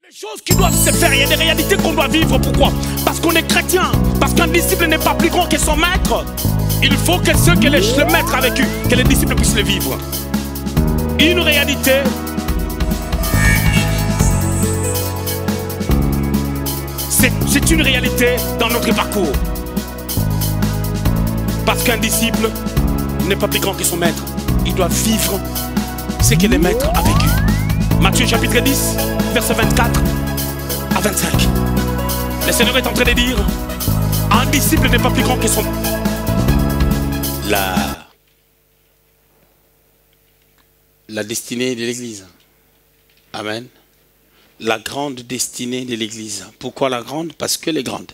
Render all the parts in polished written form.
Des choses qui doivent se faire, il y a des réalités qu'on doit vivre. Pourquoi? Parce qu'on est chrétien, parce qu'un disciple n'est pas plus grand que son maître. Il faut que ceux que le maître a vécu, que les disciples puissent le vivre. Une réalité. C'est une réalité dans notre parcours. Parce qu'un disciple n'est pas plus grand que son maître. Il doit vivre ce que le maître a vécu. Matthieu chapitre 10, verset 24 à 25. Le Seigneur est en train de dire, un disciple n'est pas plus grand que son... La destinée de l'Église. Amen. La grande destinée de l'Église. Pourquoi la grande? Parce qu'elle est grande.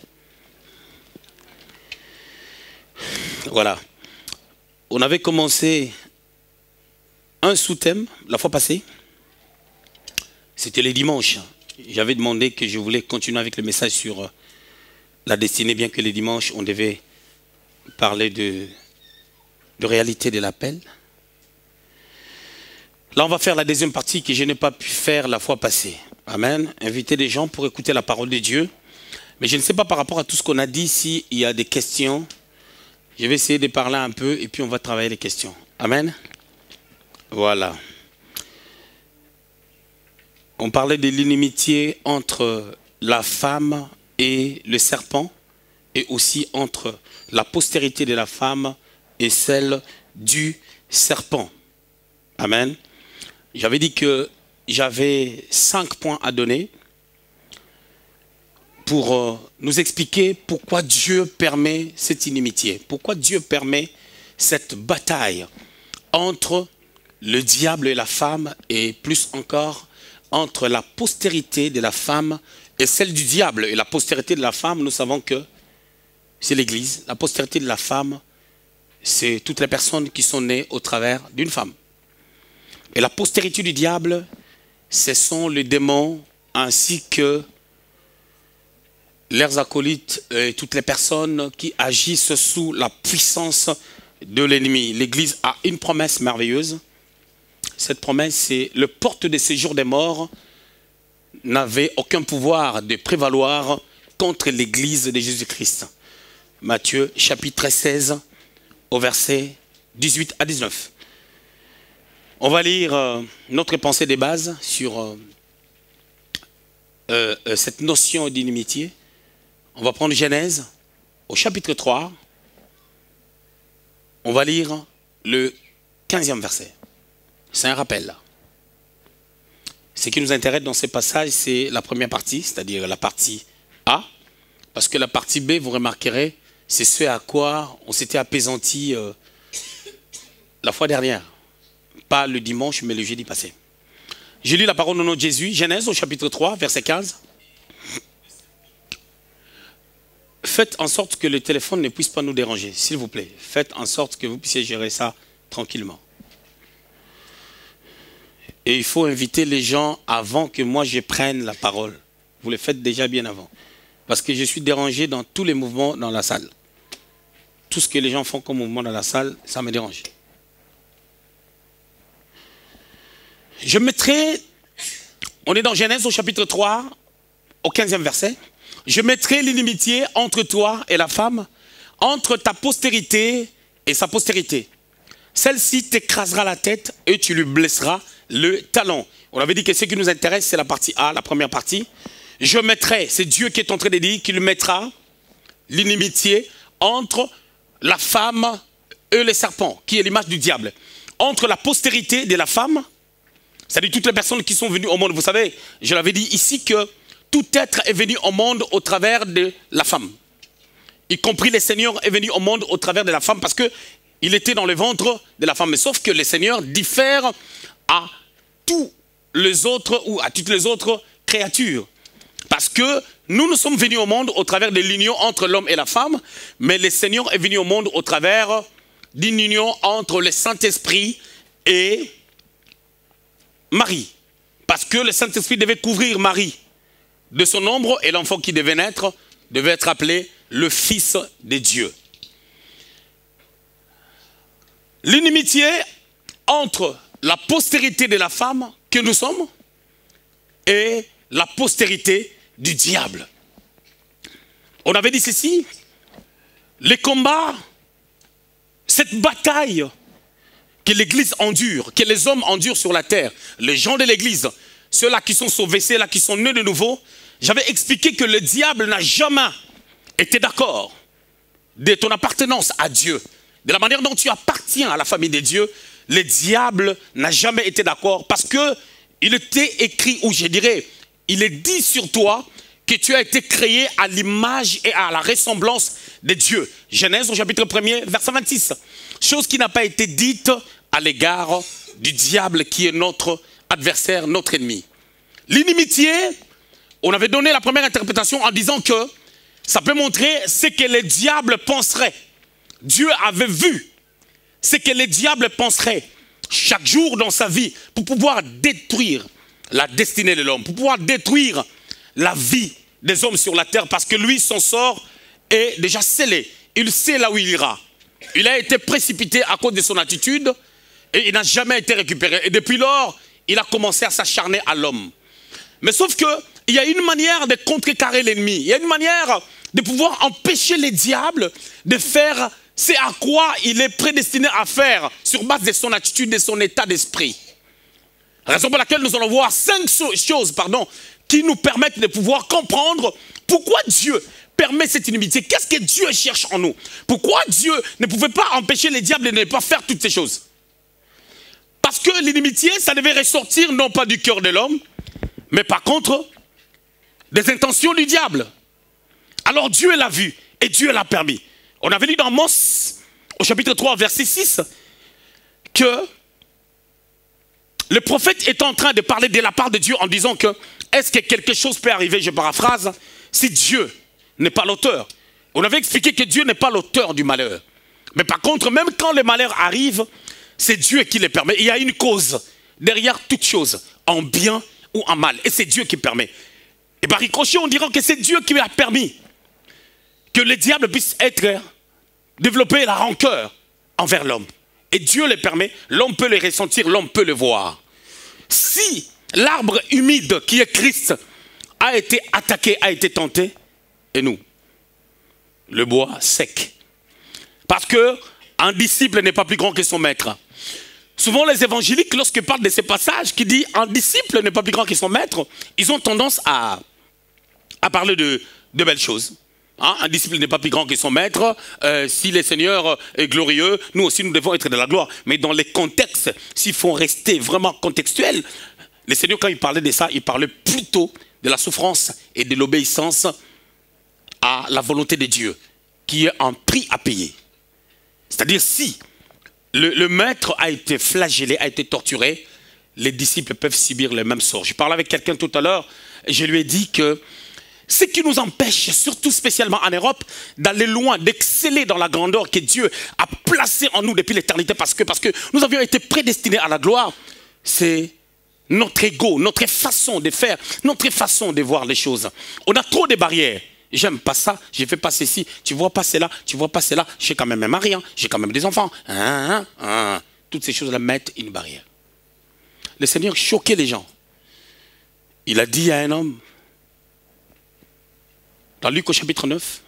Voilà. On avait commencé un sous-thème la fois passée. C'était les dimanches. J'avais demandé que je voulais continuer avec le message sur la destinée, bien que les dimanches, on devait parler de réalité de l'appel. Là, on va faire la deuxième partie que je n'ai pas pu faire la fois passée. Amen. Inviter des gens pour écouter la parole de Dieu. Mais je ne sais pas par rapport à tout ce qu'on a dit, s'il y a des questions. Je vais essayer de parler un peu et puis on va travailler les questions. Amen. Voilà. On parlait de l'inimitié entre la femme et le serpent, et aussi entre la postérité de la femme et celle du serpent. Amen. J'avais dit que j'avais 5 points à donner pour nous expliquer pourquoi Dieu permet cette inimitié, pourquoi Dieu permet cette bataille entre le diable et la femme, et plus encore entre la postérité de la femme et celle du diable. Et la postérité de la femme, nous savons que c'est l'Église. La postérité de la femme, c'est toutes les personnes qui sont nées au travers d'une femme. Et la postérité du diable, ce sont les démons ainsi que leurs acolytes et toutes les personnes qui agissent sous la puissance de l'ennemi. L'Église a une promesse merveilleuse. Cette promesse, c'est le porte de séjour des morts n'avait aucun pouvoir de prévaloir contre l'Église de Jésus-Christ. Matthieu chapitre 16 au verset 18 à 19. On va lire notre pensée des bases sur cette notion d'inimitié. On va prendre Genèse au chapitre 3. On va lire le 15e verset. C'est un rappel. Ce qui nous intéresse dans ces passages, c'est la première partie, c'est-à-dire la partie A. Parce que la partie B, vous remarquerez, c'est ce à quoi on s'était apaisanti la fois dernière. Pas le dimanche, mais le jeudi passé. Je lis la parole au nom de Jésus. Genèse au chapitre 3, verset 15. Faites en sorte que le téléphone ne puisse pas nous déranger, s'il vous plaît. Faites en sorte que vous puissiez gérer ça tranquillement. Et il faut inviter les gens avant que moi je prenne la parole. Vous le faites déjà bien avant. Parce que je suis dérangé dans tous les mouvements dans la salle. Tout ce que les gens font comme mouvement dans la salle, ça me dérange. Je mettrai, on est dans Genèse au chapitre 3, au 15e verset. Je mettrai l'inimitié entre toi et la femme, entre ta postérité et sa postérité. Celle-ci t'écrasera la tête et tu lui blesseras le talon. On avait dit que ce qui nous intéresse, c'est la partie A, la première partie. Je mettrai, c'est Dieu qui est en train de dire qu'il mettra l'inimitié entre la femme et le serpent, qui est l'image du diable. Entre la postérité de la femme, c'est-à-dire toutes les personnes qui sont venues au monde. Vous savez, je l'avais dit ici que tout être est venu au monde au travers de la femme. Y compris le Seigneur est venu au monde au travers de la femme parce qu'il était dans le ventre de la femme. Mais sauf que le Seigneur diffère à tous les autres ou à toutes les autres créatures. Parce que nous sommes venus au monde au travers de l'union entre l'homme et la femme, mais le Seigneur est venu au monde au travers d'une union entre le Saint-Esprit et Marie. Parce que le Saint-Esprit devait couvrir Marie de son ombre et l'enfant qui devait naître devait être appelé le Fils de Dieu. L'inimitié entre la postérité de la femme que nous sommes et la postérité du diable. On avait dit ceci, les combats, cette bataille que l'Église endure, que les hommes endurent sur la terre, les gens de l'Église, ceux-là qui sont sauvés, ceux-là qui sont nés de nouveau, j'avais expliqué que le diable n'a jamais été d'accord de ton appartenance à Dieu. De la manière dont tu appartiens à la famille de Dieu, le diable n'a jamais été d'accord parce que il était écrit, ou je dirais, il est dit sur toi que tu as été créé à l'image et à la ressemblance de Dieu. Genèse au chapitre 1er, verset 26. Chose qui n'a pas été dite à l'égard du diable qui est notre adversaire, notre ennemi. L'inimitié, on avait donné la première interprétation en disant que ça peut montrer ce que le diable penserait. Dieu avait vu ce que le diable penserait chaque jour dans sa vie pour pouvoir détruire la destinée de l'homme, pour pouvoir détruire la vie des hommes sur la terre, parce que lui, son sort est déjà scellé. Il sait là où il ira. Il a été précipité à cause de son attitude et il n'a jamais été récupéré. Et depuis lors, il a commencé à s'acharner à l'homme. Mais sauf qu'il y a une manière de contrecarrer l'ennemi. Il y a une manière de pouvoir empêcher les diables de faire ce à quoi il est prédestiné à faire sur base de son attitude, de son état d'esprit. Raison pour laquelle nous allons voir 5 choses, qui nous permettent de pouvoir comprendre pourquoi Dieu permet cette inimitié. Qu'est-ce que Dieu cherche en nous? Pourquoi Dieu ne pouvait pas empêcher les diables de ne pas faire toutes ces choses? Parce que l'inimitié, ça devait ressortir non pas du cœur de l'homme, mais par contre, des intentions du diable. Alors Dieu l'a vu et Dieu l'a permis. On avait lu dans Amos, au chapitre 3, verset 6, que le prophète est en train de parler de la part de Dieu en disant que est-ce que quelque chose peut arriver, je paraphrase, si Dieu n'est pas l'auteur. On avait expliqué que Dieu n'est pas l'auteur du malheur. Mais par contre, même quand le malheur arrive, c'est Dieu qui le permet. Il y a une cause derrière toute chose, en bien ou en mal. Et c'est Dieu qui permet. Et par ricochet, on dira que c'est Dieu qui a permis que le diable puisse développer la rancœur envers l'homme. Et Dieu le permet, l'homme peut le ressentir, l'homme peut le voir. Si l'arbre humide qui est Christ a été attaqué, a été tenté, et nous, le bois sec. Parce qu'un disciple n'est pas plus grand que son maître. Souvent les évangéliques, lorsqu'ils parlent de ces passages qui disent un disciple n'est pas plus grand que son maître, ils ont tendance à parler de belles choses. Hein, un disciple n'est pas plus grand que son maître. Si le Seigneur est glorieux, nous aussi nous devons être de la gloire. Mais dans les contextes, s'il faut rester vraiment contextuel, le Seigneur, quand il parlait de ça, il parlait plutôt de la souffrance et de l'obéissance à la volonté de Dieu, qui est un prix à payer. C'est-à-dire, si le maître a été flagellé, a été torturé, les disciples peuvent subir le même sort. Je parlais avec quelqu'un tout à l'heure, et je lui ai dit que ce qui nous empêche, surtout spécialement en Europe, d'aller loin, d'exceller dans la grandeur que Dieu a placée en nous depuis l'éternité, parce que nous avions été prédestinés à la gloire, c'est notre ego, notre façon de faire, notre façon de voir les choses. On a trop de barrières. J'aime pas ça, je fais pas ceci, tu vois pas cela, tu vois pas cela, j'ai quand même un mari, j'ai quand même des enfants. Toutes ces choses-là mettent une barrière. Le Seigneur choquait les gens. Il a dit à un homme, dans Luc au chapitre 9,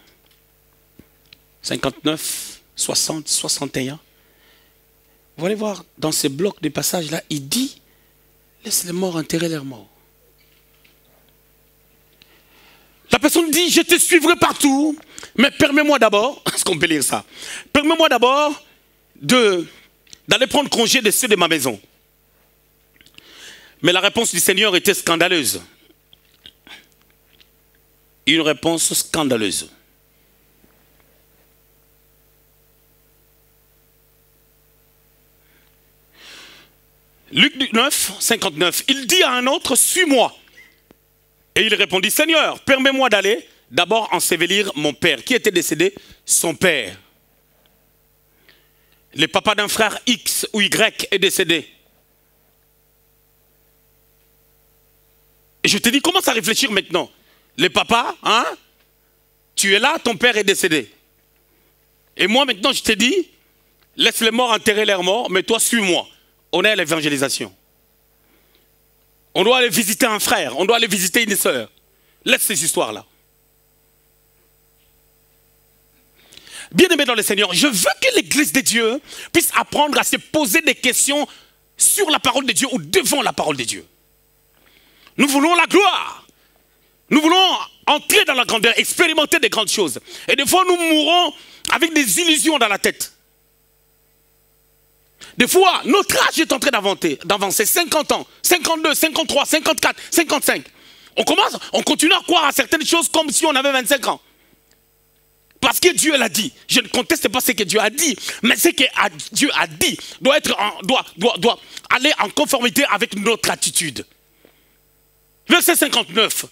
59, 60, 61, vous allez voir, dans ces blocs de passages-là, il dit, laisse les morts enterrer leurs morts. La personne dit, je te suivrai partout, mais permets-moi d'abord, est-ce qu'on peut lire ça? Permets-moi d'abord d'aller prendre congé de ceux de ma maison. Mais la réponse du Seigneur était scandaleuse. Une réponse scandaleuse. Luc 9, 59, il dit à un autre, suis-moi. Et il répondit, Seigneur, permets-moi d'aller d'abord ensevelir mon père. Qui était décédé? Son père. Le papa d'un frère X ou Y est décédé. Et je te dis, commence à réfléchir maintenant. Le papa, hein? Tu es là, ton père est décédé. Et moi maintenant je te dis, laisse les morts enterrer leurs morts, mais toi suis-moi. On est à l'évangélisation. On doit aller visiter un frère, on doit aller visiter une sœur. Laisse ces histoires-là. Bien-aimés dans le Seigneur, je veux que l'Église de Dieu puisse apprendre à se poser des questions sur la parole de Dieu ou devant la parole de Dieu. Nous voulons la gloire. Nous voulons entrer dans la grandeur, expérimenter des grandes choses. Et des fois, nous mourons avec des illusions dans la tête. Des fois, notre âge est en train d'avancer. 50 ans, 52, 53, 54, 55. On continue à croire à certaines choses comme si on avait 25 ans. Parce que Dieu l'a dit. Je ne conteste pas ce que Dieu a dit. Mais ce que Dieu a dit doit aller en conformité avec notre attitude. Verset 59.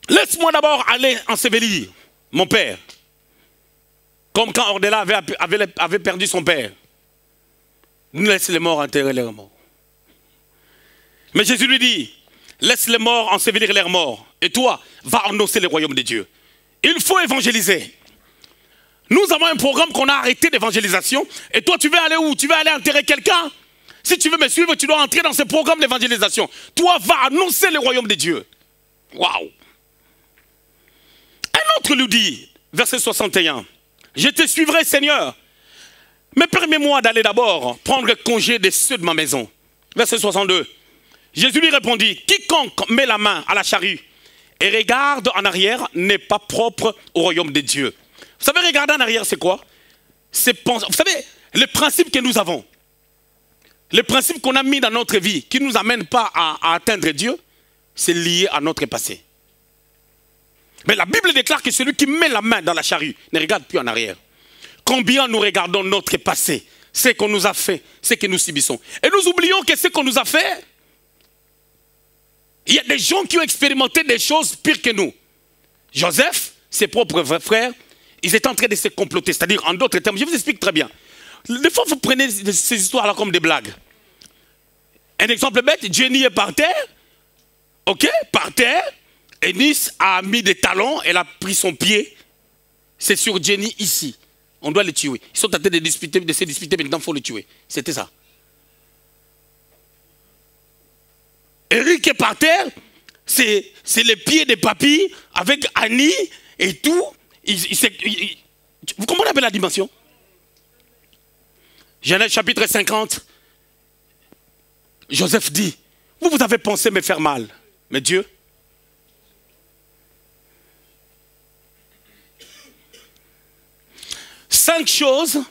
Laisse-moi d'abord aller ensevelir mon père. Comme quand Ordela avait perdu son père. Nous laisse les morts enterrer leurs morts. Mais Jésus lui dit, laisse les morts ensevelir leurs morts. Et toi, va annoncer le royaume de Dieu. Il faut évangéliser. Nous avons un programme qu'on a arrêté d'évangélisation. Et toi, tu veux aller où? Tu veux aller enterrer quelqu'un? Si tu veux me suivre, tu dois entrer dans ce programme d'évangélisation. Toi, va annoncer le royaume de Dieu. Waouh! Un autre lui dit, verset 61, je te suivrai, Seigneur, mais permets-moi d'aller d'abord prendre congé de ceux de ma maison. Verset 62, Jésus lui répondit, quiconque met la main à la charrue et regarde en arrière n'est pas propre au royaume de Dieu. Vous savez, regarder en arrière, c'est quoi? Vous savez, le principe que nous avons, le principe qu'on a mis dans notre vie, qui ne nous amène pas à atteindre Dieu, c'est lié à notre passé. Mais la Bible déclare que celui qui met la main dans la charrue ne regarde plus en arrière. Combien nous regardons notre passé, ce qu'on nous a fait, ce que nous subissons. Et nous oublions que ce qu'on nous a fait, il y a des gens qui ont expérimenté des choses pires que nous. Joseph, ses propres frères, ils étaient en train de se comploter. C'est-à-dire, en d'autres termes, je vous explique très bien. Des fois, vous prenez ces histoires-là comme des blagues. Un exemple bête, Jenny est par terre. Ok, par terre. Eunice a mis des talons, elle a pris son pied. C'est sur Jenny ici. On doit le tuer. Ils sont en train de se disputer, maintenant il faut le tuer. C'était ça. Eric est par terre, c'est les pieds de papy avec Annie et tout. Vous comprenez un peu la dimension? Genèse chapitre 50. Joseph dit, vous avez pensé me faire mal, mais Dieu. Cinq choses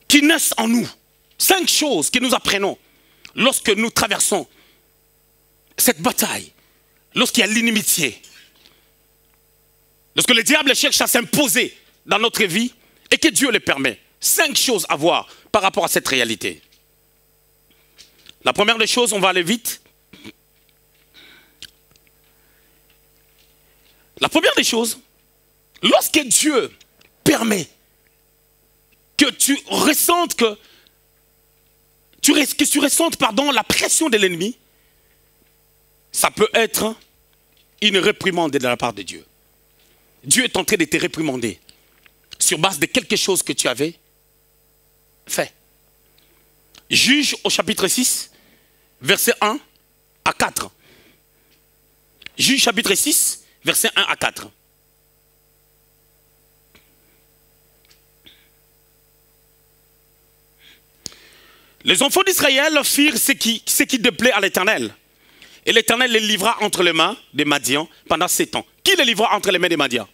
qui naissent en nous. 5 choses que nous apprenons lorsque nous traversons cette bataille, lorsqu'il y a l'inimitié, lorsque le diable cherche à s'imposer dans notre vie et que Dieu le permet. 5 choses à voir par rapport à cette réalité. La première des choses, on va aller vite. La première des choses, lorsque Dieu permet que tu ressentes la pression de l'ennemi, ça peut être une réprimande de la part de Dieu. Dieu est en train de te réprimander sur base de quelque chose que tu avais fait. Juge au chapitre 6, verset 1 à 4. Juge chapitre 6, verset 1 à 4. Les enfants d'Israël firent ce qui déplaît à l'Éternel. Et l'Éternel les livra entre les mains des Madians pendant 7 ans. Qui les livra entre les mains des Madians?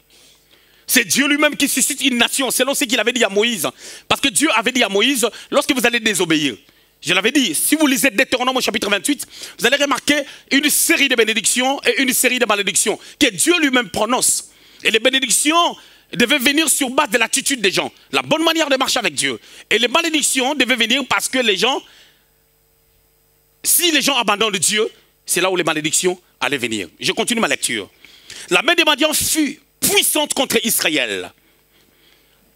C'est Dieu lui-même qui suscite une nation, selon ce qu'il avait dit à Moïse. Parce que Dieu avait dit à Moïse, lorsque vous allez désobéir, je l'avais dit, si vous lisez Deutéronome au chapitre 28, vous allez remarquer une série de bénédictions et une série de malédictions que Dieu lui-même prononce. Et les bénédictions devaient venir sur base de l'attitude des gens, la bonne manière de marcher avec Dieu. Et les malédictions devaient venir parce que les gens, si les gens abandonnent Dieu, c'est là où les malédictions allaient venir. Je continue ma lecture. La main des Madians fut puissante contre Israël.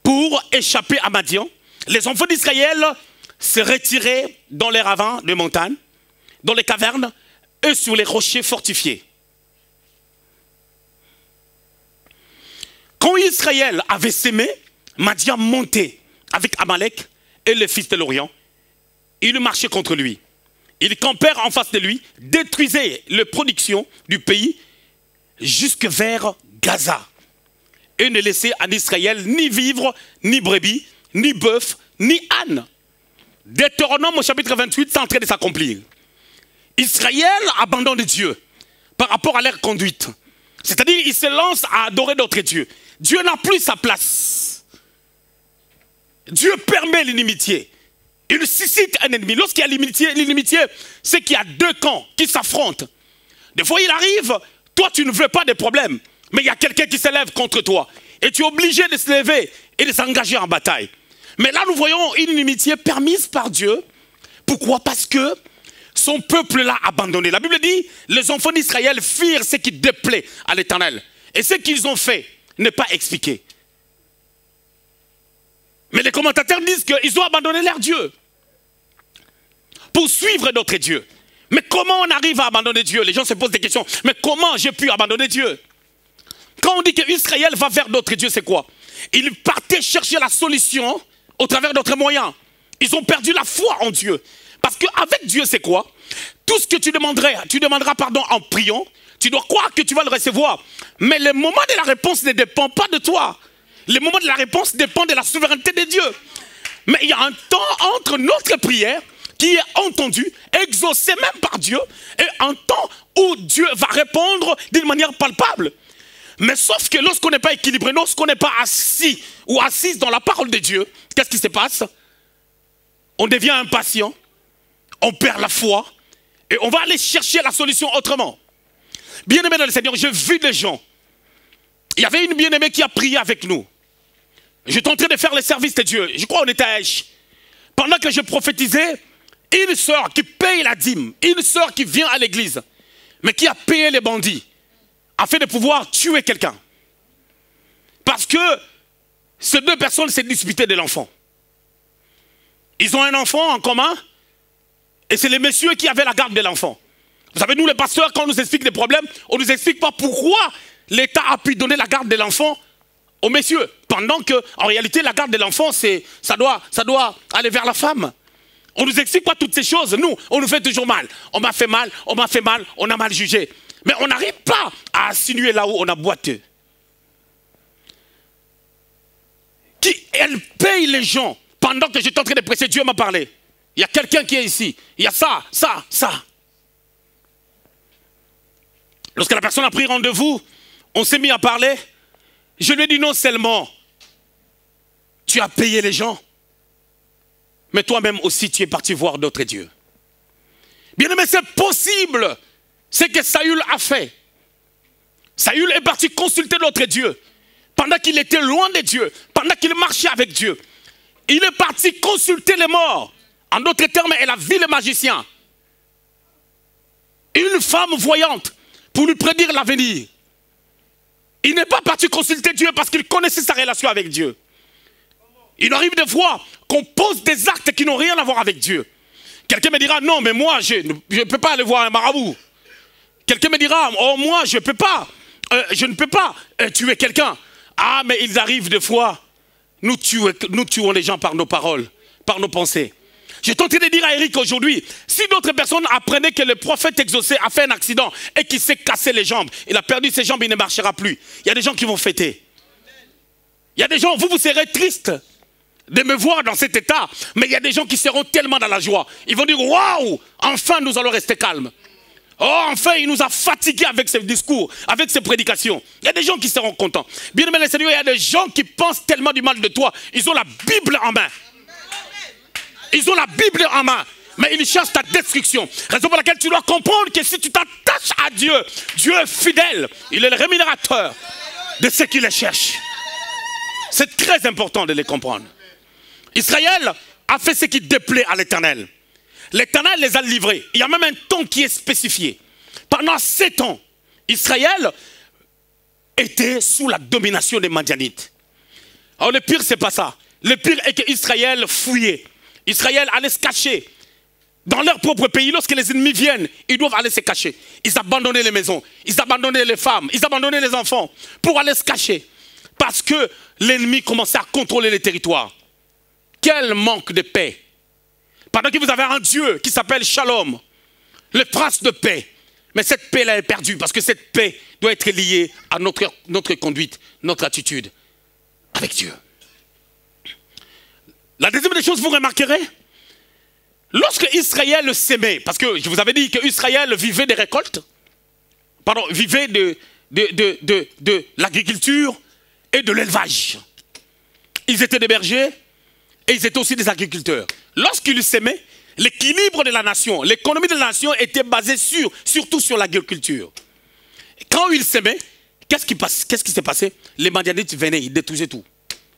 Pour échapper à Madian, les enfants d'Israël se retiraient dans les ravins de montagne, dans les cavernes et sur les rochers fortifiés. Quand Israël avait sémé, Madian montait avec Amalek et les fils de l'Orient ils marchaient contre lui. Ils campèrent en face de lui, détruisaient les productions du pays jusque vers Gaza. Et ne laissaient en Israël ni vivre, ni brebis, ni bœuf, ni âne. Deutéronome au chapitre 28, c'est en train de s'accomplir. Israël abandonne Dieu par rapport à leur conduite. C'est-à-dire, il se lance à adorer d'autres dieux. Dieu n'a plus sa place. Dieu permet l'inimitié. Il suscite un ennemi. Lorsqu'il y a l'inimitié, c'est qu'il y a deux camps qui s'affrontent. Des fois, il arrive, toi, tu ne veux pas de problème, mais il y a quelqu'un qui s'élève contre toi. Et tu es obligé de se lever et de s'engager en bataille. Mais là, nous voyons une inimitié permise par Dieu. Pourquoi? Parce que son peuple l'a abandonné. La Bible dit, les enfants d'Israël firent ce qui déplaît à l'Éternel. Et ce qu'ils ont fait n'est pas expliqué. Mais les commentateurs disent qu'ils ont abandonné leur Dieu pour suivre d'autres dieux. Mais comment on arrive à abandonner Dieu? Les gens se posent des questions. Mais comment j'ai pu abandonner Dieu? Quand on dit qu'Israël va vers d'autres dieux, c'est quoi? Ils partaient chercher la solution au travers d'autres moyens. Ils ont perdu la foi en Dieu. Parce qu'avec Dieu, c'est quoi? Tout ce que tu demanderas pardon en priant, tu dois croire que tu vas le recevoir. Mais le moment de la réponse ne dépend pas de toi. Le moment de la réponse dépend de la souveraineté de Dieu. Mais il y a un temps entre notre prière qui est entendue, exaucée même par Dieu, et un temps où Dieu va répondre d'une manière palpable. Mais sauf que lorsqu'on n'est pas équilibré, lorsqu'on n'est pas assis ou assise dans la parole de Dieu, qu'est-ce qui se passe? On devient impatient, on perd la foi, et on va aller chercher la solution autrement. Bien-aimé dans le Seigneur, j'ai vu des gens. Il y avait une bien-aimée qui a prié avec nous. J'étais en train de faire le service de Dieu. Je crois qu'on était à Esch. Pendant que je prophétisais, une sœur qui paye la dîme, une sœur qui vient à l'église, mais qui a payé les bandits, afin de pouvoir tuer quelqu'un. Parce que ces deux personnes s'est disputées de l'enfant. Ils ont un enfant en commun, et c'est les messieurs qui avaient la garde de l'enfant. Vous savez, nous les pasteurs, quand on nous explique des problèmes, on ne nous explique pas pourquoi l'État a pu donner la garde de l'enfant aux messieurs. Pendant que, en réalité, la garde de l'enfant, ça doit aller vers la femme. On ne nous explique pas toutes ces choses. Nous, on nous fait toujours mal. On m'a fait mal, on a mal jugé. Mais on n'arrive pas à insinuer là où on a boiteux. Elle paye les gens. Pendant que j'étais en train de prêcher, Dieu m'a parlé. Il y a quelqu'un qui est ici. Il y a ça. Lorsque la personne a pris rendez-vous, on s'est mis à parler. Je lui ai dit non seulement, tu as payé les gens, mais toi-même aussi tu es parti voir d'autres dieux. Bien aimé, c'est possible. C'est que Saül a fait. Saül est parti consulter d'autres dieux. Pendant qu'il était loin de Dieu, pendant qu'il marchait avec Dieu, il est parti consulter les morts. En d'autres termes, elle a vu le magicien. Une femme voyante pour lui prédire l'avenir. Il n'est pas parti consulter Dieu parce qu'il connaissait sa relation avec Dieu. Il arrive des fois qu'on pose des actes qui n'ont rien à voir avec Dieu. Quelqu'un me dira, non, mais moi, je ne peux pas aller voir un marabout. Quelqu'un me dira, oh, moi, je ne peux pas tuer quelqu'un. Ah, mais il arrive des fois, nous tuons les gens par nos paroles, par nos pensées. J'ai tenté de dire à Eric aujourd'hui, si d'autres personnes apprenaient que le prophète exaucé a fait un accident et qu'il s'est cassé les jambes, il a perdu ses jambes, il ne marchera plus. Il y a des gens qui vont fêter. Il y a des gens, vous serez tristes de me voir dans cet état, mais il y a des gens qui seront tellement dans la joie. Ils vont dire, waouh, enfin nous allons rester calmes. Oh, enfin il nous a fatigués avec ses discours, avec ses prédications. Il y a des gens qui seront contents. Bien aimé le Seigneur, il y a des gens qui pensent tellement du mal de toi, ils ont la Bible en main. Ils ont la Bible en main, mais ils cherchent ta destruction. Raison pour laquelle tu dois comprendre que si tu t'attaches à Dieu, Dieu est fidèle. Il est le rémunérateur de ceux qui le cherchent. C'est très important de les comprendre. Israël a fait ce qui déplaît à l'Éternel. L'Éternel les a livrés. Il y a même un temps qui est spécifié. Pendant 7 ans, Israël était sous la domination des Madianites. Alors le pire, c'est pas ça. Le pire est qu'Israël fouillait. Israël allait se cacher dans leur propre pays. Lorsque les ennemis viennent, ils doivent aller se cacher. Ils abandonnaient les maisons, ils abandonnaient les femmes, ils abandonnaient les enfants pour aller se cacher. Parce que l'ennemi commençait à contrôler les territoires. Quel manque de paix. Pendant que vous avez un Dieu qui s'appelle Shalom, le prince de paix. Mais cette paix-là est perdue parce que cette paix doit être liée à notre conduite, notre attitude avec Dieu. La deuxième des choses, vous remarquerez, lorsque Israël s'aimait, parce que je vous avais dit que Israël vivait des récoltes, pardon, vivait de l'agriculture et de l'élevage. Ils étaient des bergers et ils étaient aussi des agriculteurs. Lorsqu'ils s'aimaient, l'équilibre de la nation, l'économie de la nation était basée surtout sur l'agriculture. Quand ils s'aimaient, qu'est-ce qui s'est passé? Les Madianites venaient, ils détruisaient tout.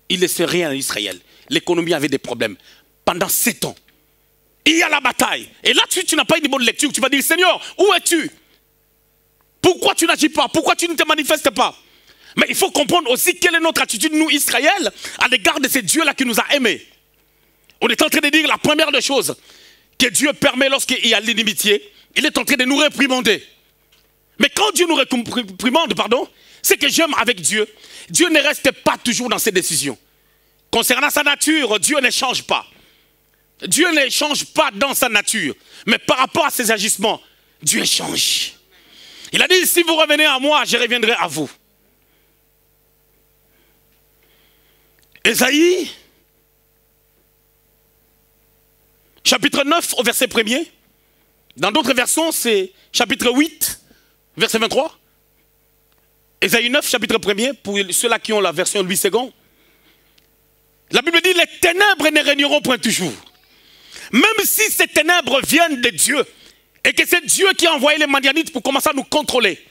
Ils ne laissaient rien à Israël. L'économie avait des problèmes. Pendant 7 ans, il y a la bataille. Et là, tu n'as pas une bonne lecture. Tu vas dire, Seigneur, où es-tu? Pourquoi tu n'agis pas? Pourquoi tu ne te manifestes pas? Mais il faut comprendre aussi quelle est notre attitude, nous, Israël, à l'égard de ce Dieu-là qui nous a aimés. On est en train de dire la première des choses que Dieu permet lorsqu'il y a l'inimitié. Il est en train de nous réprimander. Mais quand Dieu nous réprimande, c'est que j'aime avec Dieu. Dieu ne reste pas toujours dans ses décisions. Concernant sa nature, Dieu ne change pas. Dieu ne change pas dans sa nature. Mais par rapport à ses agissements, Dieu change. Il a dit, si vous revenez à moi, je reviendrai à vous. Ésaïe, chapitre 9 au verset 1er. Dans d'autres versions, c'est chapitre 8, verset 23. Ésaïe 9, chapitre 1er, pour ceux-là qui ont la version Louis II. La Bible dit, les ténèbres ne régneront point toujours. Même si ces ténèbres viennent de Dieu, et que c'est Dieu qui a envoyé les Madianites pour commencer à nous contrôler.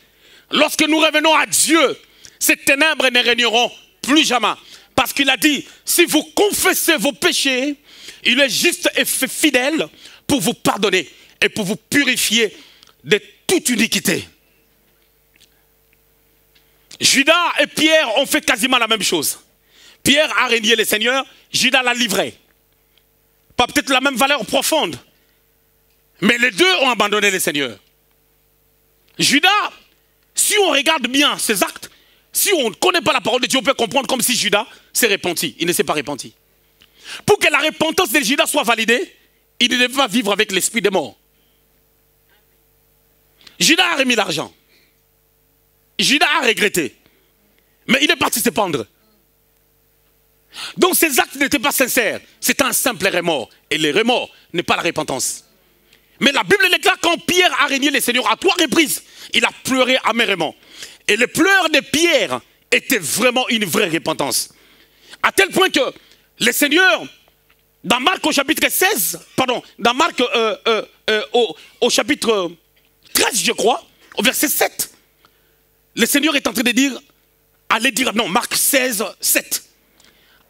Lorsque nous revenons à Dieu, ces ténèbres ne régneront plus jamais. Parce qu'il a dit, si vous confessez vos péchés, il est juste et fidèle pour vous pardonner et pour vous purifier de toute iniquité. Judas et Pierre ont fait quasiment la même chose. Pierre a régné le Seigneur, Judas l'a livré. Pas peut-être la même valeur profonde, mais les deux ont abandonné le Seigneur. Judas, si on regarde bien ses actes, si on ne connaît pas la parole de Dieu, on peut comprendre comme si Judas s'est repenti. Il ne s'est pas repenti. Pour que la repentance de Judas soit validée, il ne devait pas vivre avec l'esprit des morts. Judas a remis l'argent. Judas a regretté. Mais il est parti se pendre. Donc ses actes n'étaient pas sincères. C'était un simple remords. Et le remords n'est pas la repentance. Mais la Bible déclare quand Pierre a régné le Seigneur à 3 reprises, il a pleuré amèrement. Et le pleur de Pierre était vraiment une vraie repentance. À tel point que le Seigneur, dans Marc au chapitre 16, pardon, dans Marc au chapitre 13, je crois, au verset 7, le Seigneur est en train de dire, allez dire, non, Marc 16, 7,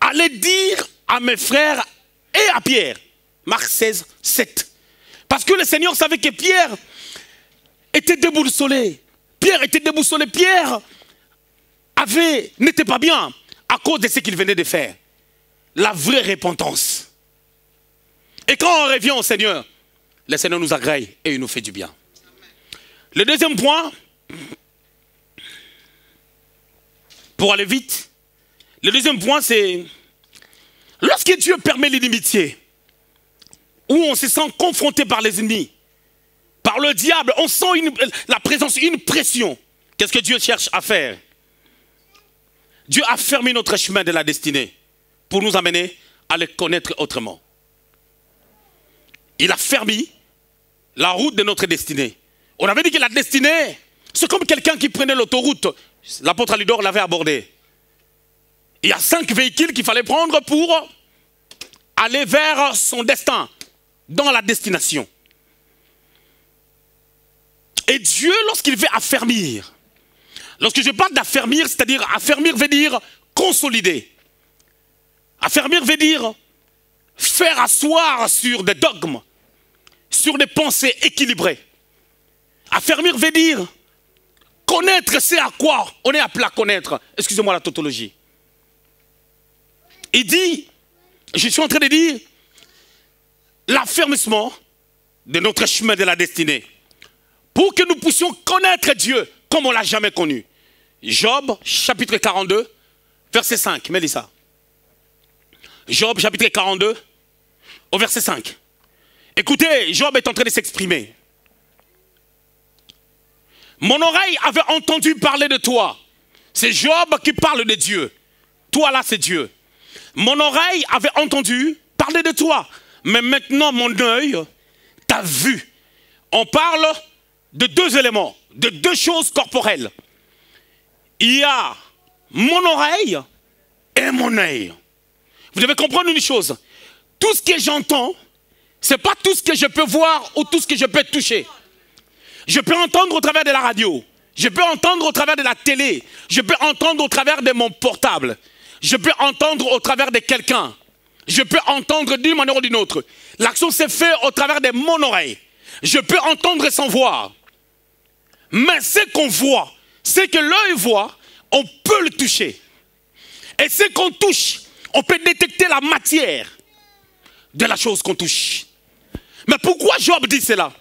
allez dire à mes frères et à Pierre, Marc 16, 7. Parce que le Seigneur savait que Pierre était déboussolé. Pierre était déboussolé. Pierre n'était pas bien à cause de ce qu'il venait de faire. La vraie repentance. Et quand on revient au Seigneur, le Seigneur nous agrée et il nous fait du bien. Le deuxième point, pour aller vite, le deuxième point c'est, lorsque Dieu permet l'inimitié, où on se sent confronté par les ennemis, par le diable, on sent la présence, une pression. Qu'est-ce que Dieu cherche à faire? Dieu a fermé notre chemin de la destinée pour nous amener à le connaître autrement. Il a fermé la route de notre destinée. On avait dit que la destinée, c'est comme quelqu'un qui prenait l'autoroute. L'apôtre Alidor l'avait abordé. Il y a 5 véhicules qu'il fallait prendre pour aller vers son destin, dans la destination. Et Dieu, lorsqu'il veut affermir, lorsque je parle d'affermir, c'est-à-dire affermir veut dire consolider. Affermir veut dire faire asseoir sur des dogmes, sur des pensées équilibrées. Affermir veut dire connaître ce à quoi on est appelé à connaître. Excusez-moi la tautologie. Il dit, je suis en train de dire, l'affermissement de notre chemin de la destinée. Pour que nous puissions connaître Dieu comme on ne l'a jamais connu. Job, chapitre 42, verset 5. Mélissa. Job, chapitre 42, au verset 5. Écoutez, Job est en train de s'exprimer. Mon oreille avait entendu parler de toi. C'est Job qui parle de Dieu. Toi là, c'est Dieu. Mon oreille avait entendu parler de toi. Mais maintenant, mon œil t'a vu. On parle de deux éléments, de deux choses corporelles. Il y a mon oreille et mon œil. Vous devez comprendre une chose. Tout ce que j'entends, ce n'est pas tout ce que je peux voir ou tout ce que je peux toucher. Je peux entendre au travers de la radio. Je peux entendre au travers de la télé. Je peux entendre au travers de mon portable. Je peux entendre au travers de quelqu'un. Je peux entendre d'une manière ou d'une autre. L'action s'est faite au travers de mon oreille. Je peux entendre sans voir. Mais ce qu'on voit, ce que l'œil voit, on peut le toucher. Et ce qu'on touche, on peut détecter la matière de la chose qu'on touche. Mais pourquoi Job dit cela?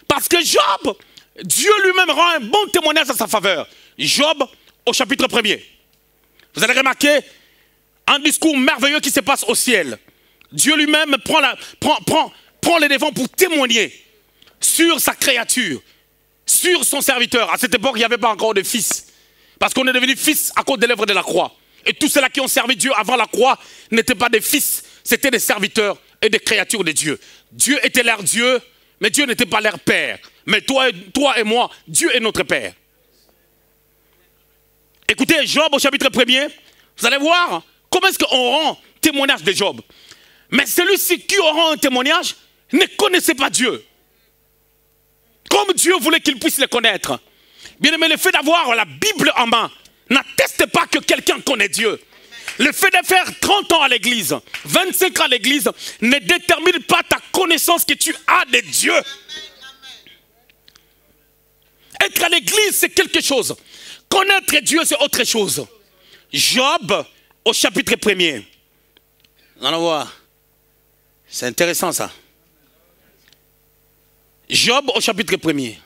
Parce que Job, Dieu lui-même rend un bon témoignage à sa faveur. Job, au chapitre 1er. Vous allez remarquer un discours merveilleux qui se passe au ciel. Dieu lui-même prend les devants pour témoigner sur sa créature, sur son serviteur. À cette époque, il n'y avait pas encore de fils. Parce qu'on est devenu fils à cause des lèvres de la croix. Et tous ceux-là qui ont servi Dieu avant la croix n'étaient pas des fils, c'était des serviteurs et des créatures de Dieu. Dieu était leur Dieu, mais Dieu n'était pas leur père. Mais toi et moi, Dieu est notre père. Écoutez, Job au chapitre 1er, vous allez voir comment est-ce qu'on rend témoignage de Job. Mais celui-ci qui rend un témoignage ne connaissait pas Dieu. Comme Dieu voulait qu'il puisse le connaître. Bien aimé, le fait d'avoir la Bible en main n'atteste pas que quelqu'un connaît Dieu. Le fait de faire 30 ans à l'église, 25 ans à l'église, ne détermine pas ta connaissance que tu as de Dieu. Être à l'église, c'est quelque chose. Connaître Dieu, c'est autre chose. Job, au chapitre 1er. On va voir. C'est intéressant ça. Job, au chapitre 1er.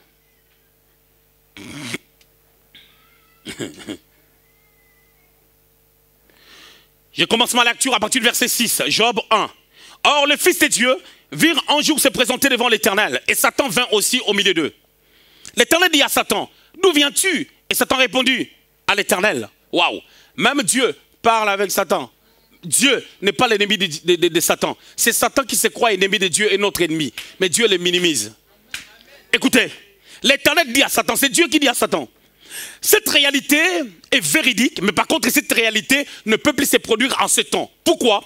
Je commence ma lecture à partir du verset 6, Job 1. Or, le Fils de Dieu virent un jour se présenter devant l'Éternel, et Satan vint aussi au milieu d'eux. L'Éternel dit à Satan, d'où viens-tu? Et Satan répondit à l'Éternel. Waouh! Même Dieu parle avec Satan. Dieu n'est pas l'ennemi de Satan. C'est Satan qui se croit ennemi de Dieu et notre ennemi. Mais Dieu le minimise. Écoutez, l'Éternel dit à Satan, c'est Dieu qui dit à Satan. Cette réalité est véridique, mais par contre, cette réalité ne peut plus se produire en ce temps. Pourquoi?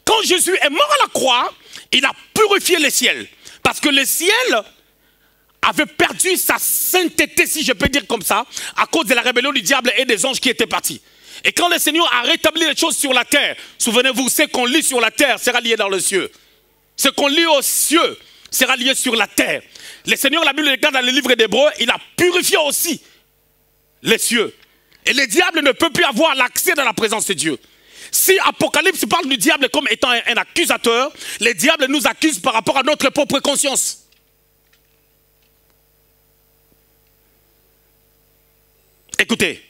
Quand Jésus est mort à la croix, il a purifié les ciels. Parce que le ciel avait perdu sa sainteté, si je peux dire comme ça, à cause de la rébellion du diable et des anges qui étaient partis. Et quand le Seigneur a rétabli les choses sur la terre, souvenez-vous, ce qu'on lit sur la terre sera lié dans le ciel. Ce qu'on lit aux cieux sera lié sur la terre. Le Seigneur, la Bible déclare dans le livre d'Hébreux, il a purifié aussi les cieux. Et le diable ne peut plus avoir l'accès dans la présence de Dieu. Si Apocalypse parle du diable comme étant un accusateur, le diable nous accuse par rapport à notre propre conscience. Écoutez,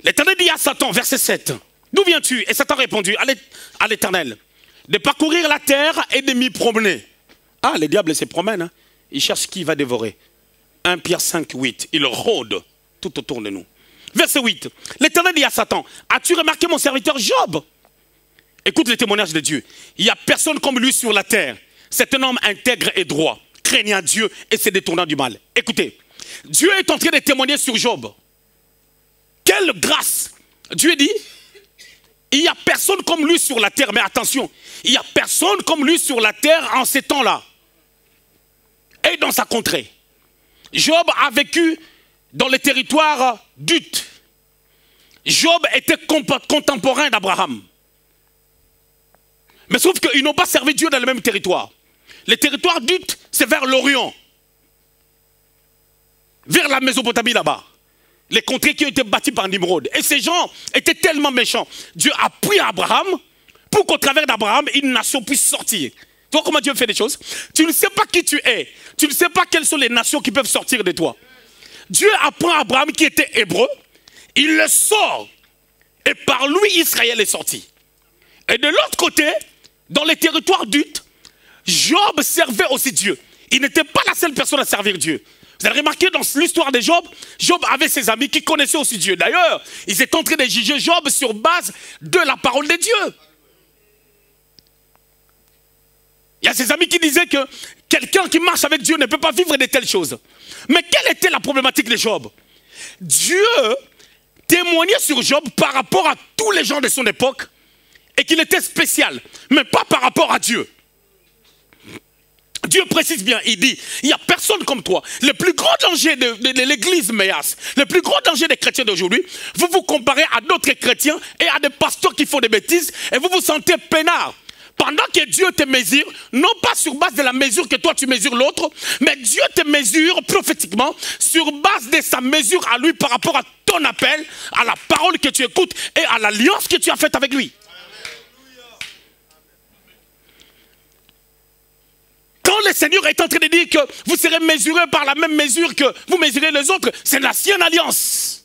l'Éternel dit à Satan, verset 7, d'où viens-tu? Et Satan répondit à l'Éternel, de parcourir la terre et de m'y promener. Ah, le diable se promène, hein? Il cherche qui va dévorer. 1 Pierre 5, 8, il rôde tout autour de nous. Verset 8, l'Éternel dit à Satan, as-tu remarqué mon serviteur Job? Écoute le témoignage de Dieu. Il n'y a personne comme lui sur la terre. C'est un homme intègre et droit, craignant Dieu et se détournant du mal. Écoutez, Dieu est en train de témoigner sur Job. Quelle grâce! Dieu dit, il n'y a personne comme lui sur la terre. Mais attention, il n'y a personne comme lui sur la terre en ces temps-là. Et dans sa contrée. Job a vécu dans le territoire d'Ut. Job était contemporain d'Abraham. Mais sauf qu'ils n'ont pas servi Dieu dans le même territoire. Le territoire d'Ut, c'est vers l'Orient. Vers la Mésopotamie là-bas. Les contrées qui ont été bâties par Nimrod. Et ces gens étaient tellement méchants. Dieu a pris Abraham pour qu'au travers d'Abraham, une nation puisse sortir. Tu vois comment Dieu fait les choses? Tu ne sais pas qui tu es. Tu ne sais pas quelles sont les nations qui peuvent sortir de toi. Dieu apprend à Abraham qui était hébreu. Il le sort. Et par lui, Israël est sorti. Et de l'autre côté, dans les territoires d'Ut, Job servait aussi Dieu. Il n'était pas la seule personne à servir Dieu. Vous avez remarqué dans l'histoire de Job, Job avait ses amis qui connaissaient aussi Dieu. D'ailleurs, ils étaient en train de juger Job sur base de la parole de Dieu. Il y a ses amis qui disaient que quelqu'un qui marche avec Dieu ne peut pas vivre de telles choses. Mais quelle était la problématique de Job? Dieu témoignait sur Job par rapport à tous les gens de son époque et qu'il était spécial, mais pas par rapport à Dieu. Dieu précise bien, il dit, il n'y a personne comme toi. Le plus grand danger de l'église Méas, le plus grand danger des chrétiens d'aujourd'hui, vous vous comparez à d'autres chrétiens et à des pasteurs qui font des bêtises et vous vous sentez peinard. Pendant que Dieu te mesure, non pas sur base de la mesure que toi tu mesures l'autre, mais Dieu te mesure prophétiquement sur base de sa mesure à lui par rapport à ton appel, à la parole que tu écoutes et à l'alliance que tu as faite avec lui. Quand le Seigneur est en train de dire que vous serez mesurés par la même mesure que vous mesurez les autres, c'est l'ancienne alliance.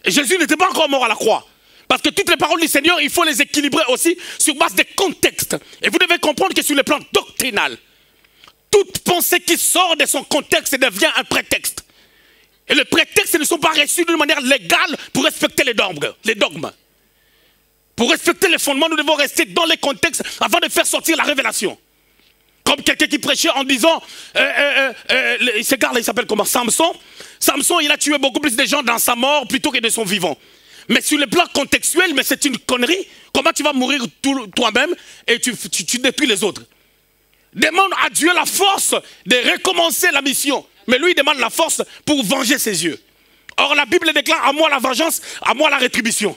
Et Jésus n'était pas encore mort à la croix. Parce que toutes les paroles du Seigneur, il faut les équilibrer aussi sur base des contextes. Et vous devez comprendre que sur le plan doctrinal, toute pensée qui sort de son contexte devient un prétexte. Et les prétextes ne sont pas reçus d'une manière légale pour respecter les dogmes. Pour respecter les fondements, nous devons rester dans les contextes avant de faire sortir la révélation. Comme quelqu'un qui prêchait en disant, ce gars-là, il s'appelle comment? Samson. Samson, il a tué beaucoup plus de gens dans sa mort plutôt que de son vivant. Mais sur le plan contextuel, mais c'est une connerie. Comment tu vas mourir toi-même et tu détruis les autres? Demande à Dieu la force de recommencer la mission. Mais lui, il demande la force pour venger ses yeux. Or, la Bible déclare, à moi la vengeance, à moi la rétribution.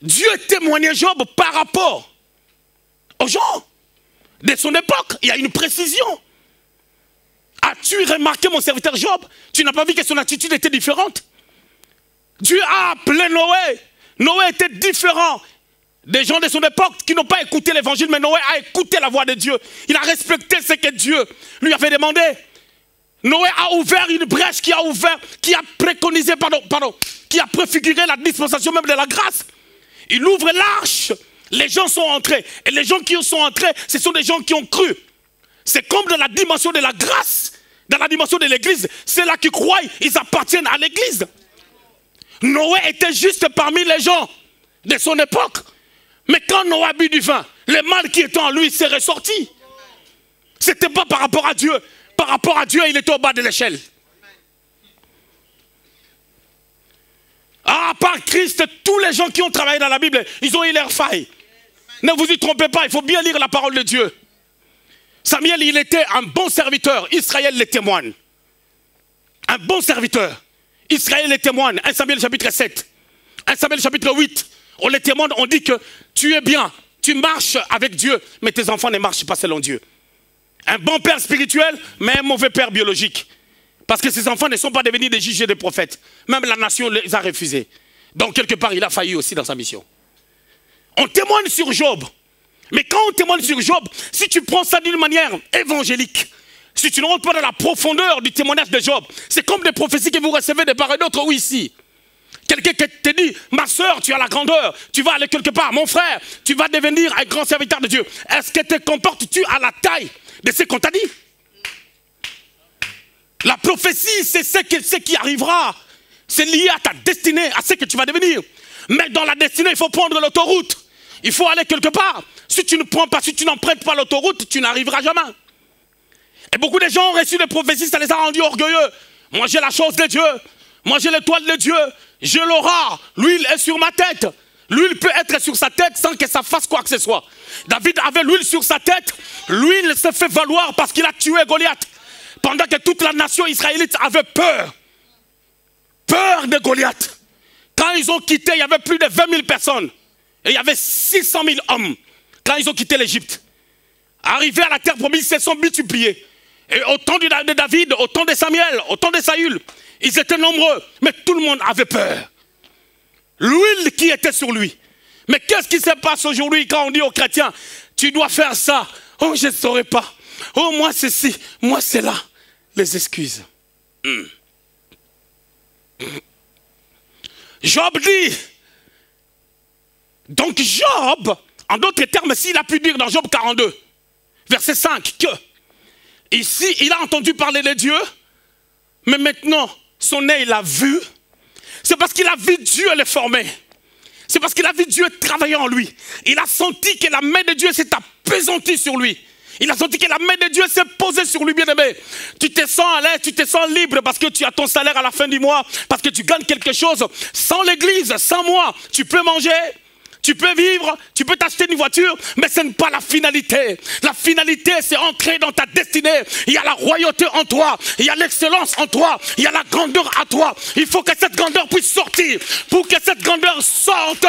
Dieu témoignait Job par rapport aux gens de son époque. Il y a une précision. As-tu remarqué mon serviteur Job? Tu n'as pas vu que son attitude était différente? Dieu a appelé Noé. Noé était différent des gens de son époque qui n'ont pas écouté l'évangile, mais Noé a écouté la voix de Dieu. Il a respecté ce que Dieu lui avait demandé. Noé a ouvert une brèche qui a préconisé, qui a préfiguré la dispensation même de la grâce. Il ouvre l'arche. Les gens sont entrés. Et les gens qui sont entrés, ce sont des gens qui ont cru. C'est comme dans la dimension de la grâce, dans la dimension de l'église. Ceux-là qui croient, ils appartiennent à l'église. Noé était juste parmi les gens de son époque. Mais quand Noé a bu du vin, le mal qui était en lui s'est ressorti. Ce n'était pas par rapport à Dieu. Par rapport à Dieu, il était au bas de l'échelle. À part Christ, tous les gens qui ont travaillé dans la Bible, ils ont eu leurs failles. Ne vous y trompez pas, il faut bien lire la parole de Dieu. Samuel, il était un bon serviteur. Israël le témoigne. Un bon serviteur. Israël le témoigne. 1 Samuel chapitre 7. 1 Samuel chapitre 8. On les témoigne, on dit que tu es bien. Tu marches avec Dieu, mais tes enfants ne marchent pas selon Dieu. Un bon père spirituel, mais un mauvais père biologique. Parce que ses enfants ne sont pas devenus des juges et des prophètes. Même la nation les a refusés. Donc quelque part, il a failli aussi dans sa mission. On témoigne sur Job. Mais quand on témoigne sur Job, si tu prends ça d'une manière évangélique, si tu ne rentres pas dans la profondeur du témoignage de Job, c'est comme des prophéties que vous recevez de part et d'autre ou ici. Quelqu'un qui te dit, ma soeur, tu as la grandeur, tu vas aller quelque part, mon frère, tu vas devenir un grand serviteur de Dieu. Est-ce que te comportes-tu à la taille de ce qu'on t'a dit? La prophétie, c'est ce qui arrivera. C'est lié à ta destinée, à ce que tu vas devenir. Mais dans la destinée, il faut prendre l'autoroute. Il faut aller quelque part. Si tu ne prends pas, si tu n'empruntes pas l'autoroute, tu n'arriveras jamais. Et beaucoup de gens ont reçu des prophéties, ça les a rendus orgueilleux. Moi j'ai la chose de Dieu. Moi j'ai l'étoile de Dieu. J'ai l'aura. L'huile est sur ma tête. L'huile peut être sur sa tête sans que ça fasse quoi que ce soit. David avait l'huile sur sa tête. L'huile se fait valoir parce qu'il a tué Goliath. Pendant que toute la nation israélite avait peur. Peur de Goliath. Quand ils ont quitté, il y avait plus de 20 000 personnes. Et il y avait 600 000 hommes. Quand ils ont quitté l'Égypte. Arrivés à la terre promise, ils se sont multipliés. Et au temps de David, au temps de Samuel, au temps de Saül, ils étaient nombreux. Mais tout le monde avait peur. L'huile qui était sur lui. Mais qu'est-ce qui se passe aujourd'hui quand on dit aux chrétiens, tu dois faire ça. Oh, je ne saurais pas. Oh, moi ceci, moi c'est là. Les excuses. Job dit, Donc Job, en d'autres termes, s'il a pu dire dans Job 42, verset 5, que ici, il a entendu parler de Dieu, mais maintenant, son nez, il l'a vu. C'est parce qu'il a vu Dieu le former. C'est parce qu'il a vu Dieu travailler en lui. Il a senti que la main de Dieu s'est appesantie sur lui. Il a senti que la main de Dieu s'est posée sur lui, bien-aimé. Tu te sens à l'aise, tu te sens libre parce que tu as ton salaire à la fin du mois, parce que tu gagnes quelque chose. Sans l'église, sans moi, tu peux manger, tu peux vivre, tu peux t'acheter une voiture, mais ce n'est pas la finalité. La finalité, c'est ancré dans ta destinée. Il y a la royauté en toi, il y a l'excellence en toi, il y a la grandeur à toi. Il faut que cette grandeur puisse sortir. Pour que cette grandeur sorte,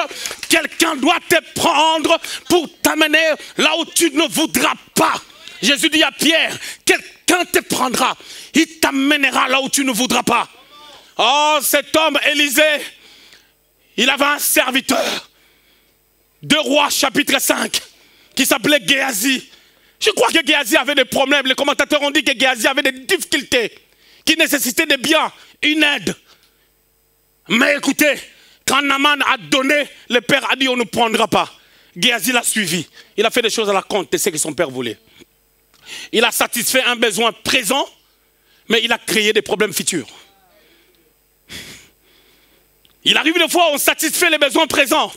quelqu'un doit te prendre pour t'amener là où tu ne voudras pas. Jésus dit à Pierre, quelqu'un te prendra, il t'amènera là où tu ne voudras pas. Oh, cet homme, Élisée, il avait un serviteur. 2 Rois chapitre 5, qui s'appelait Géasi. Je crois que Géasi avait des problèmes. Les commentateurs ont dit que Géasi avait des difficultés, qui nécessitaient des biens, une aide. Mais écoutez, quand Naaman a donné, le père a dit on ne prendra pas. Géasi l'a suivi. Il a fait des choses à la compte de ce que son père voulait. Il a satisfait un besoin présent, mais il a créé des problèmes futurs. Il arrive des fois où on satisfait les besoins présents.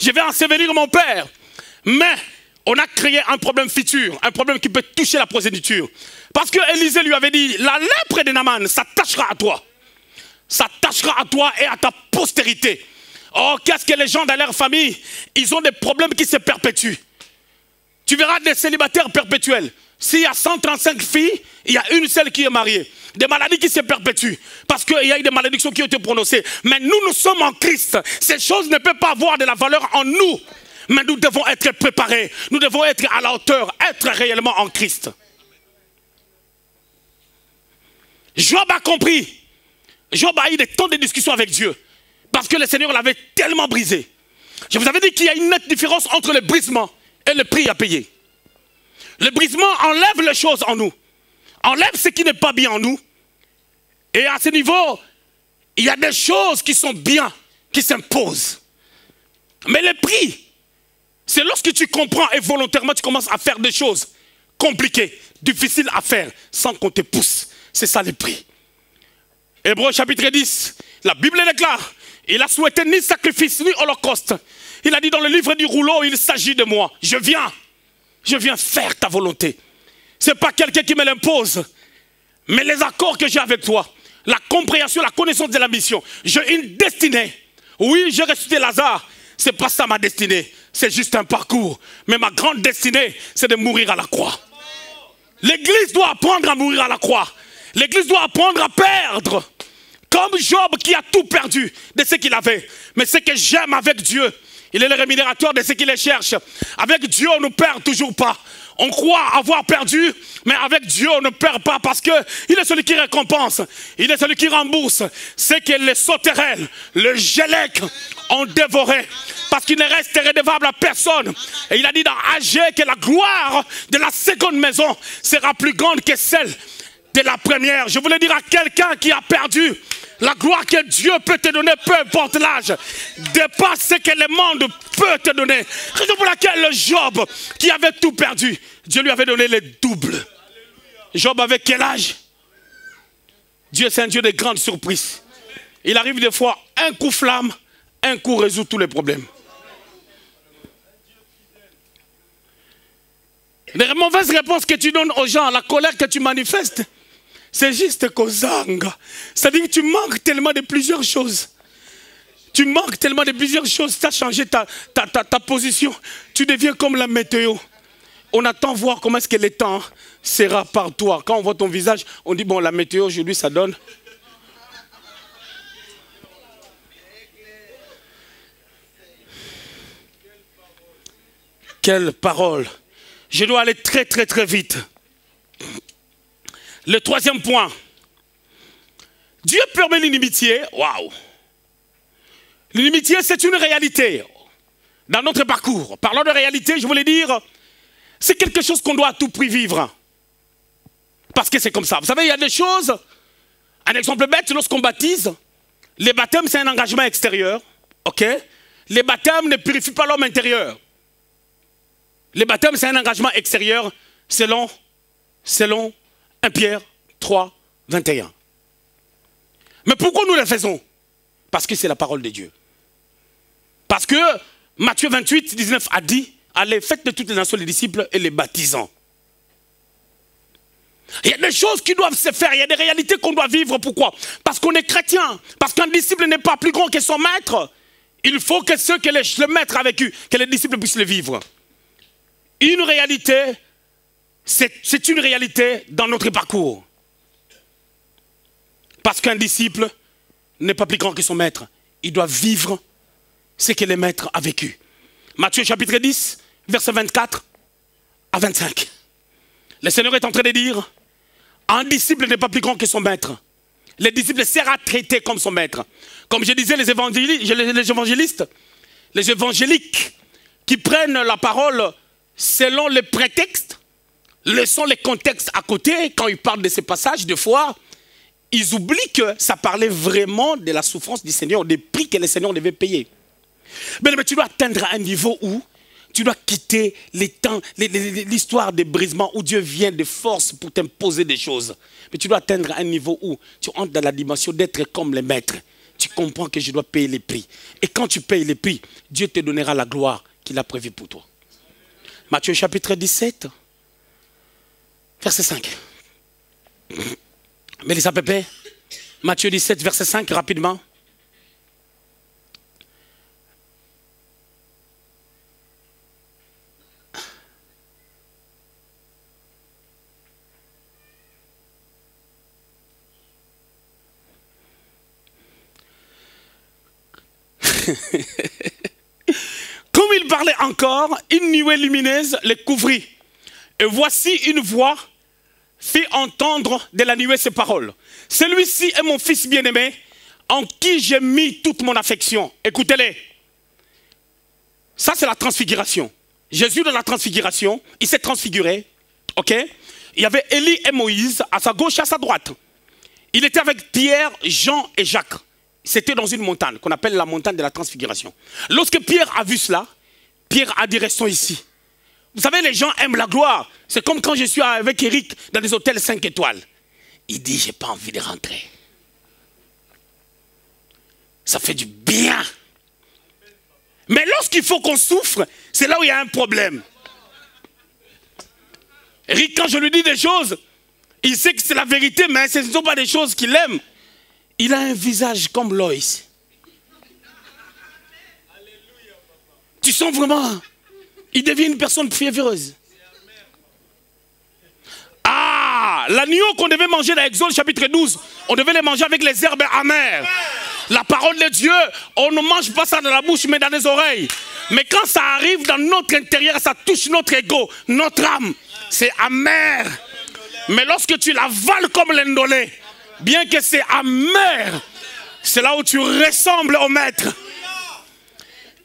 Je vais ensevelir mon père. Mais on a créé un problème futur, un problème qui peut toucher la progéniture. Parce que Élisée lui avait dit, la lèpre de Naaman s'attachera à toi. S'attachera à toi et à ta postérité. Oh, qu'est-ce que les gens dans leur famille, ils ont des problèmes qui se perpétuent. Tu verras des célibataires perpétuels. S'il y a 135 filles, il y a une seule qui est mariée. Des maladies qui se perpétuent. Parce qu'il y a eu des malédictions qui ont été prononcées. Mais nous, nous sommes en Christ. Ces choses ne peuvent pas avoir de la valeur en nous. Mais nous devons être préparés. Nous devons être à la hauteur. Être réellement en Christ. Job a compris. Job a eu des temps de discussion avec Dieu. Parce que le Seigneur l'avait tellement brisé. Je vous avais dit qu'il y a une nette différence entre le brisement et le prix à payer. Le brisement enlève les choses en nous. Enlève ce qui n'est pas bien en nous. Et à ce niveau, il y a des choses qui sont bien, qui s'imposent. Mais le prix, c'est lorsque tu comprends et volontairement tu commences à faire des choses compliquées, difficiles à faire, sans qu'on te pousse. C'est ça le prix. Hébreux chapitre 10, la Bible déclare, il a souhaité ni sacrifice, ni holocauste. Il a dit dans le livre du rouleau, il s'agit de moi. Je viens faire ta volonté. Ce n'est pas quelqu'un qui me l'impose. Mais les accords que j'ai avec toi, la compréhension, la connaissance de la mission. J'ai une destinée. Oui, j'ai ressuscité Lazare. Ce n'est pas ça ma destinée. C'est juste un parcours. Mais ma grande destinée, c'est de mourir à la croix. L'église doit apprendre à mourir à la croix. L'église doit apprendre à perdre. Comme Job qui a tout perdu de ce qu'il avait. Mais ce que j'aime avec Dieu, il est le rémunérateur de ce qu'il cherche. Avec Dieu, on ne perd toujours pas. On croit avoir perdu, mais avec Dieu, on ne perd pas parce qu'il est celui qui récompense. Il est celui qui rembourse. C'est que les sauterelles, le gélec ont dévoré. Parce qu'il ne reste redevable à personne. Et il a dit dans Agé que la gloire de la seconde maison sera plus grande que celle de la première. Je voulais dire à quelqu'un qui a perdu, la gloire que Dieu peut te donner, peu importe l'âge, dépasse ce que le monde peut te donner. Raison pour laquelle le Job, qui avait tout perdu, Dieu lui avait donné le double. Job avait quel âge? Dieu, c'est un Dieu de grandes surprises. Il arrive des fois, un coup flamme, un coup résout tous les problèmes. Les mauvaises réponses que tu donnes aux gens, la colère que tu manifestes, c'est juste kozanga. C'est-à-dire que tu manques tellement de plusieurs choses. Tu manques tellement de plusieurs choses. Tu as changé ta position. Tu deviens comme la météo. On attend voir comment est-ce que le temps sera par toi. Quand on voit ton visage, on dit bon, la météo aujourd'hui ça donne. Quelle parole. Je dois aller très très très vite. Le troisième point. Dieu permet l'inimitié. Waouh. L'inimitié, c'est une réalité. Dans notre parcours. Parlant de réalité, je voulais dire, c'est quelque chose qu'on doit à tout prix vivre. Parce que c'est comme ça. Vous savez, il y a des choses. Un exemple bête, lorsqu'on baptise, les baptêmes, c'est un engagement extérieur. Ok? les baptêmes ne purifient pas l'homme intérieur. Les baptêmes, c'est un engagement extérieur selon 1 Pierre 3, 21. Mais pourquoi nous le faisons? Parce que c'est la parole de Dieu. Parce que Matthieu 28, 19 a dit, allez, faites de toutes les nations les disciples et les baptisants. Il y a des choses qui doivent se faire, il y a des réalités qu'on doit vivre. Pourquoi? Parce qu'on est chrétien, parce qu'un disciple n'est pas plus grand que son maître. Il faut que le maître a vécu, que les disciples puissent le vivre. Une réalité, c'est une réalité dans notre parcours. Parce qu'un disciple n'est pas plus grand que son maître. Il doit vivre ce que le maître a vécu. Matthieu chapitre 10, versets 24 à 25. Le Seigneur est en train de dire, un disciple n'est pas plus grand que son maître. Le disciple sera traité comme son maître. Comme je disais, les évangélistes, les évangéliques qui prennent la parole selon les prétextes, laissant les contextes à côté, quand ils parlent de ces passages, des fois, ils oublient que ça parlait vraiment de la souffrance du Seigneur, des prix que le Seigneur devait payer. Mais tu dois atteindre un niveau où tu dois quitter les temps, l'histoire des brisements où Dieu vient de force pour t'imposer des choses. Mais tu dois atteindre un niveau où tu entres dans la dimension d'être comme les maîtres. Tu comprends que je dois payer les prix. Et quand tu payes les prix, Dieu te donnera la gloire qu'il a prévue pour toi. Matthieu chapitre 17, verset 5. Mélissa Pépé, Matthieu 17, verset 5, rapidement. Comme il parlait encore, une nuée lumineuse les couvrit. Et voici une voix fit entendre de la nuée ces paroles. Celui-ci est mon fils bien-aimé, en qui j'ai mis toute mon affection. Écoutez-les. Ça, c'est la transfiguration. Jésus, dans la transfiguration, il s'est transfiguré. Ok? Il y avait Élie et Moïse à sa gauche et à sa droite. Il était avec Pierre, Jean et Jacques. C'était dans une montagne qu'on appelle la montagne de la transfiguration. Lorsque Pierre a vu cela, Pierre a dit restons ici. Vous savez, les gens aiment la gloire. C'est comme quand je suis avec Eric dans des hôtels 5 étoiles. Il dit j'ai pas envie de rentrer. Ça fait du bien. Mais lorsqu'il faut qu'on souffre, c'est là où il y a un problème. Eric, quand je lui dis des choses, il sait que c'est la vérité, mais ce ne sont pas des choses qu'il aime. Il a un visage comme Loïs. Tu sens vraiment, il devient une personne fiévreuse. Ah, l'agneau qu'on devait manger dans Exode chapitre 12, on devait les manger avec les herbes amères. La parole de Dieu, on ne mange pas ça dans la bouche, mais dans les oreilles. Mais quand ça arrive dans notre intérieur, ça touche notre ego, notre âme. C'est amer. Mais lorsque tu l'avales comme l'indolé, bien que c'est amer, c'est là où tu ressembles au maître.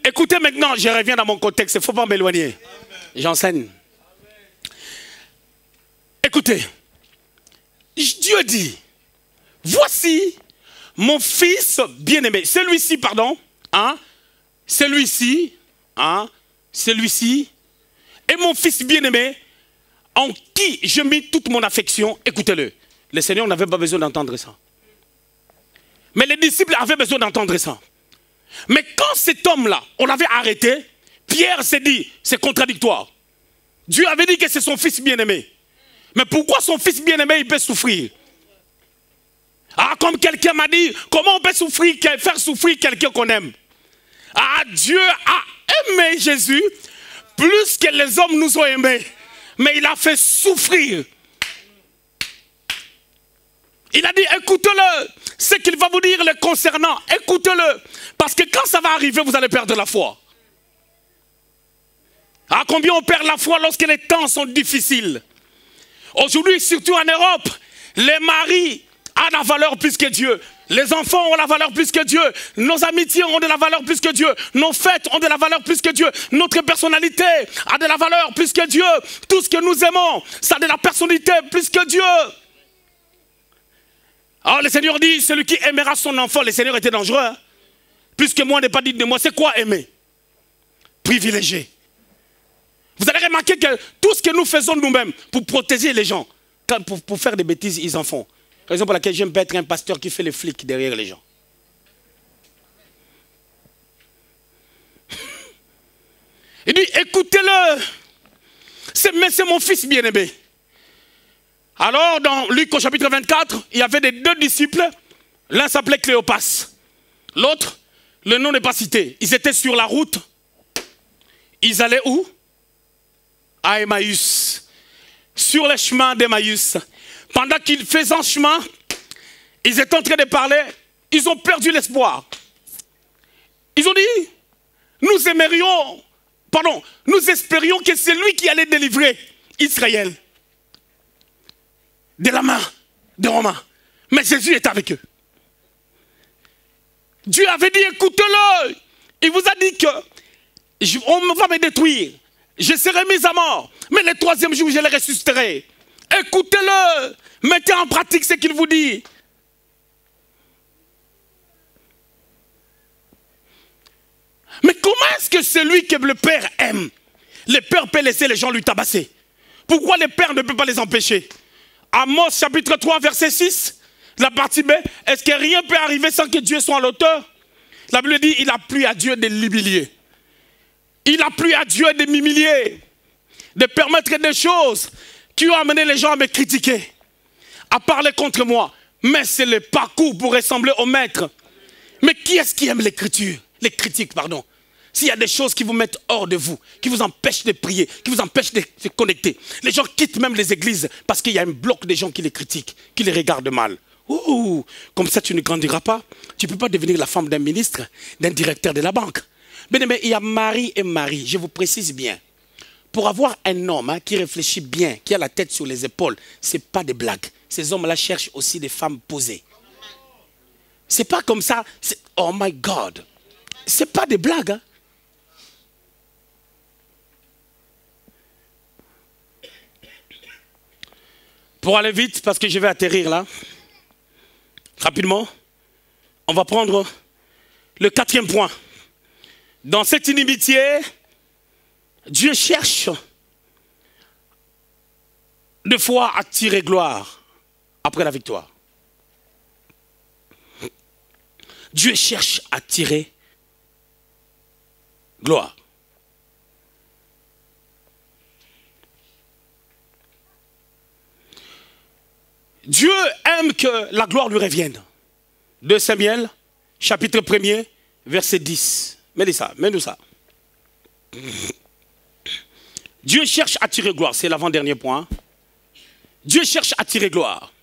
Écoutez maintenant, je reviens dans mon contexte, il ne faut pas m'éloigner. J'enseigne. Écoutez, Dieu dit, voici mon fils bien-aimé. Celui-ci, pardon, hein, celui-ci, est mon fils bien-aimé, en qui je mets toute mon affection. Écoutez-le, le Seigneur n'avait pas besoin d'entendre ça. Mais les disciples avaient besoin d'entendre ça. Mais quand cet homme-là, on l'avait arrêté, Pierre s'est dit, c'est contradictoire. Dieu avait dit que c'est son fils bien-aimé. Mais pourquoi son fils bien-aimé, il peut souffrir? Ah, comme quelqu'un m'a dit, comment on peut souffrir, faire souffrir quelqu'un qu'on aime? Ah, Dieu a aimé Jésus plus que les hommes nous ont aimés. Mais il a fait souffrir. Il a dit, écoutez-le, ce qu'il va vous dire le concernant, écoutez-le. Parce que quand ça va arriver, vous allez perdre la foi. Ah, combien on perd la foi lorsque les temps sont difficiles? Aujourd'hui, surtout en Europe, les maris ont la valeur plus que Dieu. Les enfants ont la valeur plus que Dieu. Nos amitiés ont de la valeur plus que Dieu. Nos fêtes ont de la valeur plus que Dieu. Notre personnalité a de la valeur plus que Dieu. Tout ce que nous aimons, ça a de la personnalité plus que Dieu. Alors le Seigneur dit, celui qui aimera son enfant, le Seigneur était dangereux. Hein? Plus que moi n'est pas dit de moi, c'est quoi aimer? privilégiés. Vous allez remarquer que tout ce que nous faisons nous-mêmes pour protéger les gens, pour faire des bêtises, ils en font. Raison pour laquelle j'aime pas être un pasteur qui fait les flics derrière les gens. Il dit, écoutez-le. C'est mon fils bien-aimé. Alors, dans Luc au chapitre 24, il y avait des deux disciples. L'un s'appelait Cléopas. L'autre, le nom n'est pas cité. Ils étaient sur la route. Ils allaient où? À Emmaüs. Sur le chemin d'Emmaüs. Pendant qu'ils faisaient un chemin, ils étaient en train de parler. Ils ont perdu l'espoir. Ils ont dit, nous aimerions... Pardon, nous espérions que c'est lui qui allait délivrer Israël de la main des Romains. Mais Jésus est avec eux. Dieu avait dit, écoutez-le. Il vous a dit que on va me détruire. Je serai mis à mort. Mais le troisième jour, je le ressusciterai. Écoutez-le. Mettez en pratique ce qu'il vous dit. Mais comment est-ce que celui que le Père aime, le Père peut laisser les gens lui tabasser? Pourquoi le Père ne peut pas les empêcher? Amos chapitre 3 verset 6, la partie B, est-ce que rien peut arriver sans que Dieu soit l'auteur? La Bible dit, il a plu à Dieu de l'humilier. Il a plu à Dieu de m'humilier, de permettre des choses qui ont amené les gens à me critiquer, à parler contre moi. Mais c'est le parcours pour ressembler au maître. Mais qui est-ce qui aime l'écriture? Les critiques, pardon. S'il y a des choses qui vous mettent hors de vous, qui vous empêchent de prier, qui vous empêchent de se connecter, les gens quittent même les églises parce qu'il y a un bloc de gens qui les critiquent, qui les regardent mal. Ouh, comme ça tu ne grandiras pas. Tu ne peux pas devenir la femme d'un ministre, d'un directeur de la banque. Mais il y a mari et mari, je vous précise bien. Pour avoir un homme qui réfléchit bien, qui a la tête sur les épaules, ce n'est pas des blagues. Ces hommes-là cherchent aussi des femmes posées. Ce n'est pas comme ça. Oh my God. Ce n'est pas des blagues. Hein? Pour aller vite, parce que je vais atterrir là, rapidement, on va prendre le quatrième point. Dans cette inimitié, Dieu cherche deux fois à tirer gloire après la victoire. Dieu cherche à tirer gloire. Dieu aime que la gloire lui revienne. 2 Samuel, chapitre 1er, verset 10. Mets-nous ça. Dieu cherche à tirer gloire. C'est l'avant-dernier point. Dieu cherche à tirer gloire.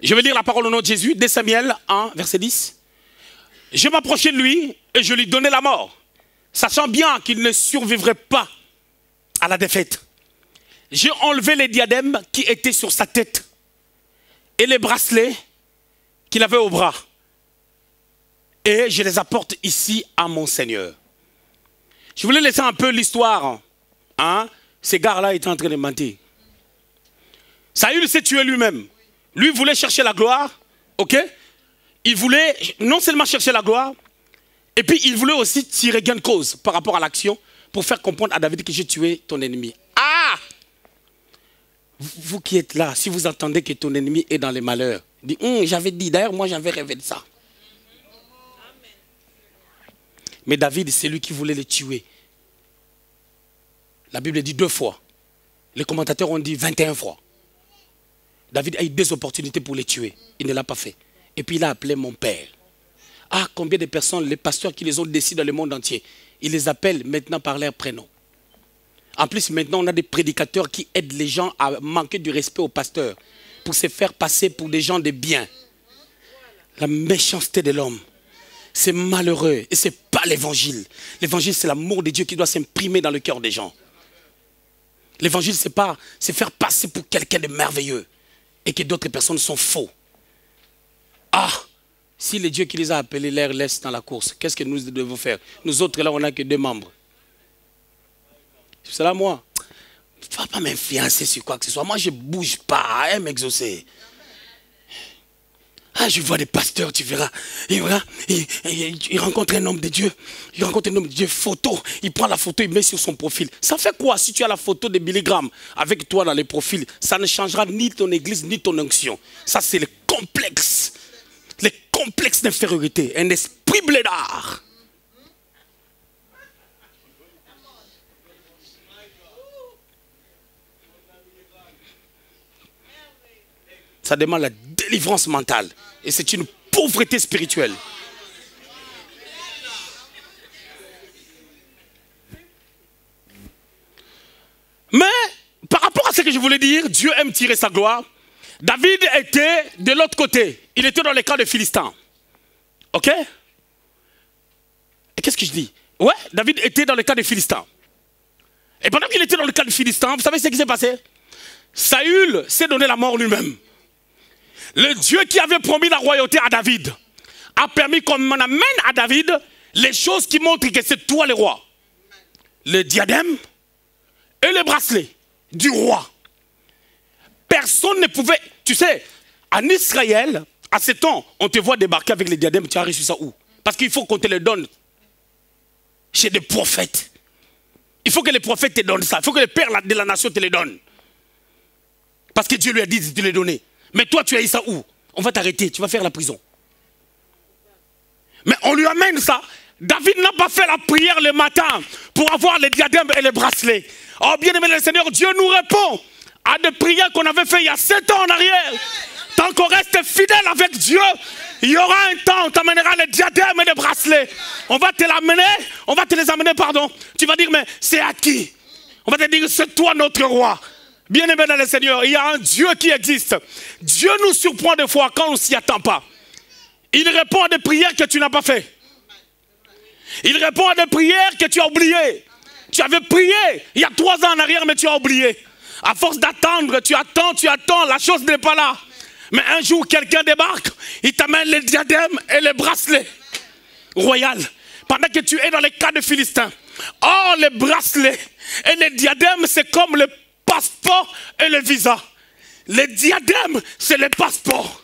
Je vais lire la parole au nom de Jésus. 2 Samuel 1, verset 10. Je m'approchai de lui et je lui donnai la mort, sachant bien qu'il ne survivrait pas à la défaite. J'ai enlevé les diadèmes qui étaient sur sa tête et les bracelets qu'il avait au bras. Et je les apporte ici à mon Seigneur. Je voulais laisser un peu l'histoire. Hein? Ces gars-là étaient en train de mentir. Saül s'est tué lui-même. Lui voulait chercher la gloire. Ok? Il voulait non seulement chercher la gloire, et puis il voulait aussi tirer gain de cause par rapport à l'action pour faire comprendre à David que j'ai tué ton ennemi. Ah! Vous qui êtes là, si vous entendez que ton ennemi est dans les malheurs, dites, j'avais dit, d'ailleurs moi j'avais rêvé de ça. Mais David, c'est lui qui voulait le tuer. La Bible dit 2 fois. Les commentateurs ont dit 21 fois. David a eu 2 opportunités pour les tuer. Il ne l'a pas fait. Et puis il a appelé mon père. Ah, combien de personnes, les pasteurs qui les ont décidés dans le monde entier, ils les appellent maintenant par leur prénom. En plus, maintenant, on a des prédicateurs qui aident les gens à manquer du respect aux pasteurs pour se faire passer pour des gens de bien. La méchanceté de l'homme, c'est malheureux et ce n'est pas l'évangile. L'évangile, c'est l'amour de Dieu qui doit s'imprimer dans le cœur des gens. L'évangile, c'est faire passer pour quelqu'un de merveilleux et que d'autres personnes sont faux. Ah, si les dieux qui les a appelés les laissent dans la course, qu'est-ce que nous devons faire? Nous autres, là, on n'a que 2 membres. C'est là, moi. Il ne va pas m'influencer sur quoi que ce soit. Moi, je ne bouge pas à m'exaucer. Ah, je vois des pasteurs, tu verras. Et voilà, il rencontre un homme de Dieu. Il rencontre un homme de Dieu, photo. Il prend la photo, il met sur son profil. Ça fait quoi si tu as la photo de Billy Graham avec toi dans les profils? Ça ne changera ni ton église, ni ton onction. Ça, c'est le complexe. Les complexes d'infériorité. Un esprit blédard. Ça demande la délivrance mentale. Et c'est une pauvreté spirituelle. Mais, par rapport à ce que je voulais dire, Dieu aime tirer sa gloire. David était de l'autre côté. Il était dans les camps des Philistins. Ok? Et qu'est-ce que je dis? Ouais, David était dans le camp des Philistins. Et pendant qu'il était dans le camp des Philistins, vous savez ce qui s'est passé? Saül s'est donné la mort lui-même. Le Dieu qui avait promis la royauté à David a permis qu'on amène à David les choses qui montrent que c'est toi le roi. Le diadème et le bracelet du roi. Personne ne pouvait... Tu sais, en Israël, à ce temps, on te voit débarquer avec les diadèmes, tu as reçu ça où? Parce qu'il faut qu'on te les donne chez des prophètes. Il faut que les prophètes te donnent ça. Il faut que les pères de la nation te les donnent. Parce que Dieu lui a dit de te les donner. Mais toi, tu as eu ça où? On va t'arrêter, tu vas faire la prison. Mais on lui amène ça. David n'a pas fait la prière le matin pour avoir les diadèmes et les bracelets. Oh, bien-aimé le Seigneur, Dieu nous répond à des prières qu'on avait fait il y a 7 ans en arrière. Tant qu'on reste fidèle avec Dieu, il y aura un temps, on t'amènera les diadèmes et les bracelets. On va te l'amener, on va te les amener, pardon. Tu vas dire, mais c'est à qui? On va te dire, c'est toi notre roi. Bien-aimé dans le Seigneur, il y a un Dieu qui existe. Dieu nous surprend des fois quand on ne s'y attend pas. Il répond à des prières que tu n'as pas fait. Il répond à des prières que tu as oubliées. Tu avais prié il y a 3 ans en arrière, mais tu as oublié. À force d'attendre, tu attends, la chose n'est pas là. Mais un jour, quelqu'un débarque, il t'amène les diadèmes et les bracelets royaux. Pendant que tu es dans les camps de Philistins. Or, les bracelets et les diadèmes, c'est comme le passeport et le visa. Les diadèmes, c'est le passeport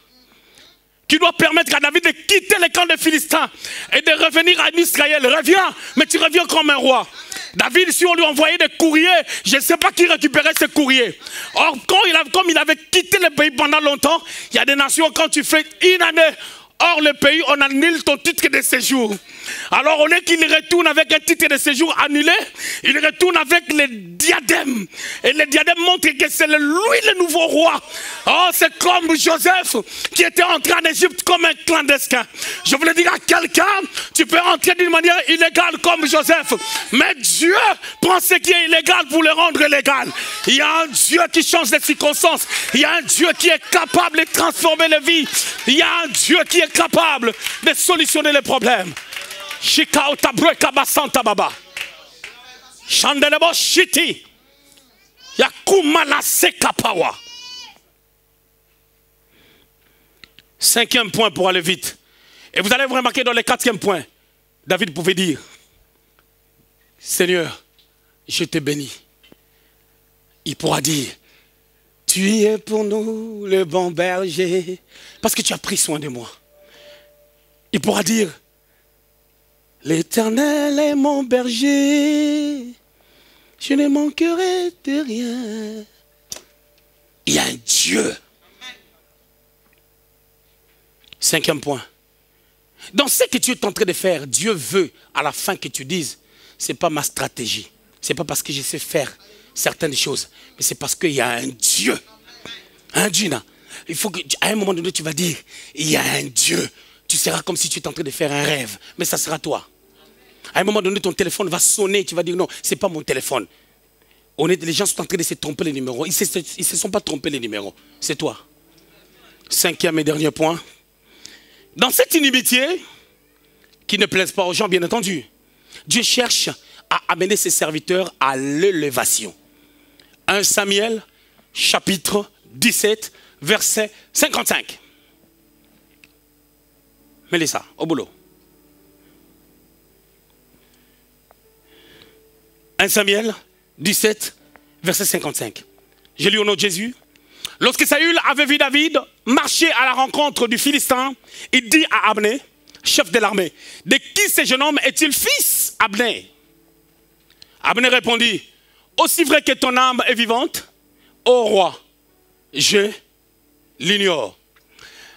qui doit permettre à David de quitter les camps des Philistins et de revenir à Israël. Reviens, mais tu reviens comme un roi. David, si on lui envoyait des courriers, je ne sais pas qui récupérait ces courriers. Or, comme il avait quitté le pays pendant longtemps, il y a des nations, quand tu fais une année hors le pays, on annule ton titre de séjour. Alors, on est qu'il retourne avec un titre de séjour annulé, il retourne avec les diadèmes. Et les diadèmes montrent que c'est lui le nouveau roi. Oh, c'est comme Joseph qui était entré en Égypte comme un clandestin. Je voulais dire à quelqu'un, tu peux entrer d'une manière illégale comme Joseph. Mais Dieu prend ce qui est illégal pour le rendre légal. Il y a un Dieu qui change les circonstances. Il y a un Dieu qui est capable de transformer les vies. Il y a un Dieu qui est capable de solutionner les problèmes. Shikao tabreka basanta baba. Chandelebo shiti. Yakuma la sekapawa. 5e point pour aller vite. Et vous allez vous remarquer dans le 4e point, David pouvait dire, Seigneur, je te bénis. Il pourra dire, tu es pour nous le bon berger, parce que tu as pris soin de moi. Il pourra dire, l'Éternel est mon berger, je ne manquerai de rien. Il y a un Dieu. 5e point. Dans ce que tu es en train de faire, Dieu veut à la fin que tu dises, ce n'est pas ma stratégie. Ce n'est pas parce que je sais faire certaines choses, mais c'est parce qu'il y a un Dieu. Un Dieu. Il faut qu'à un moment donné, tu vas dire, il y a un Dieu. Tu seras comme si tu étais en train de faire un rêve, mais ça sera toi. À un moment donné, ton téléphone va sonner, tu vas dire, non, ce n'est pas mon téléphone. Les gens sont en train de se tromper les numéros. Ils ne se sont pas trompés les numéros. C'est toi. 5e et dernier point. Dans cette inimitié, qui ne plaise pas aux gens, bien entendu, Dieu cherche à amener ses serviteurs à l'élévation. 1 Samuel, chapitre 17, verset 55. Mélissa, au boulot. 1 Samuel 17, verset 55. J'ai lu au nom de Jésus. Lorsque Saül avait vu David marcher à la rencontre du Philistin, il dit à Abner, chef de l'armée, de qui ce jeune homme est-il fils, Abner? Abner répondit, aussi vrai que ton âme est vivante, ô roi, je l'ignore.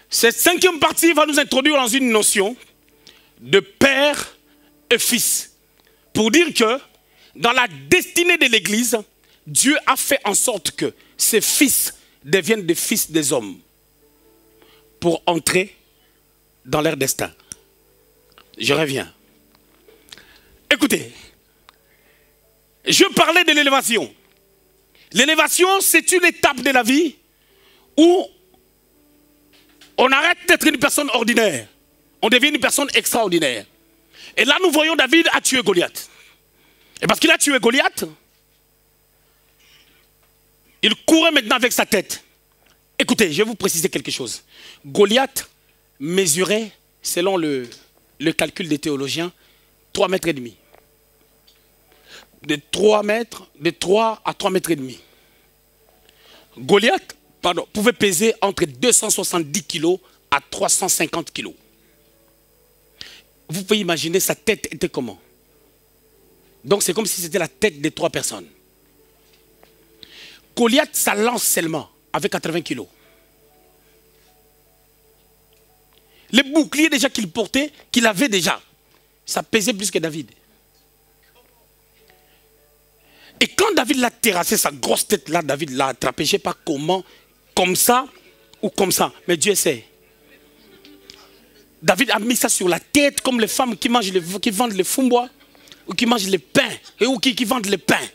Cette cinquième partie va nous introduire dans une notion de père et fils. Pour dire que dans la destinée de l'Église, Dieu a fait en sorte que ses fils deviennent des fils des hommes pour entrer dans leur destin. Je reviens. Écoutez, je parlais de l'élévation. L'élévation, c'est une étape de la vie où on arrête d'être une personne ordinaire. On devient une personne extraordinaire. Et là, nous voyons David a tué Goliath. Et parce qu'il a tué Goliath, il courait maintenant avec sa tête. Écoutez, je vais vous préciser quelque chose. Goliath mesurait, selon le calcul des théologiens, 3,5 mètres. De 3 à 3,5 mètres. Goliath, pouvait peser entre 270 kg à 350 kg. Vous pouvez imaginer sa tête était comment? Donc c'est comme si c'était la tête de 3 personnes. Goliath, ça lance seulement avec 80 kg. Les boucliers déjà qu'il portait, qu'il avait déjà, ça pesait plus que David. Et quand David l'a terrassé, sa grosse tête là, David l'a attrapé, je ne sais pas comment, comme ça ou comme ça, mais Dieu sait. David a mis ça sur la tête comme les femmes qui vendent les fumbois ou qui mangent les pains ou qui vendent les pains.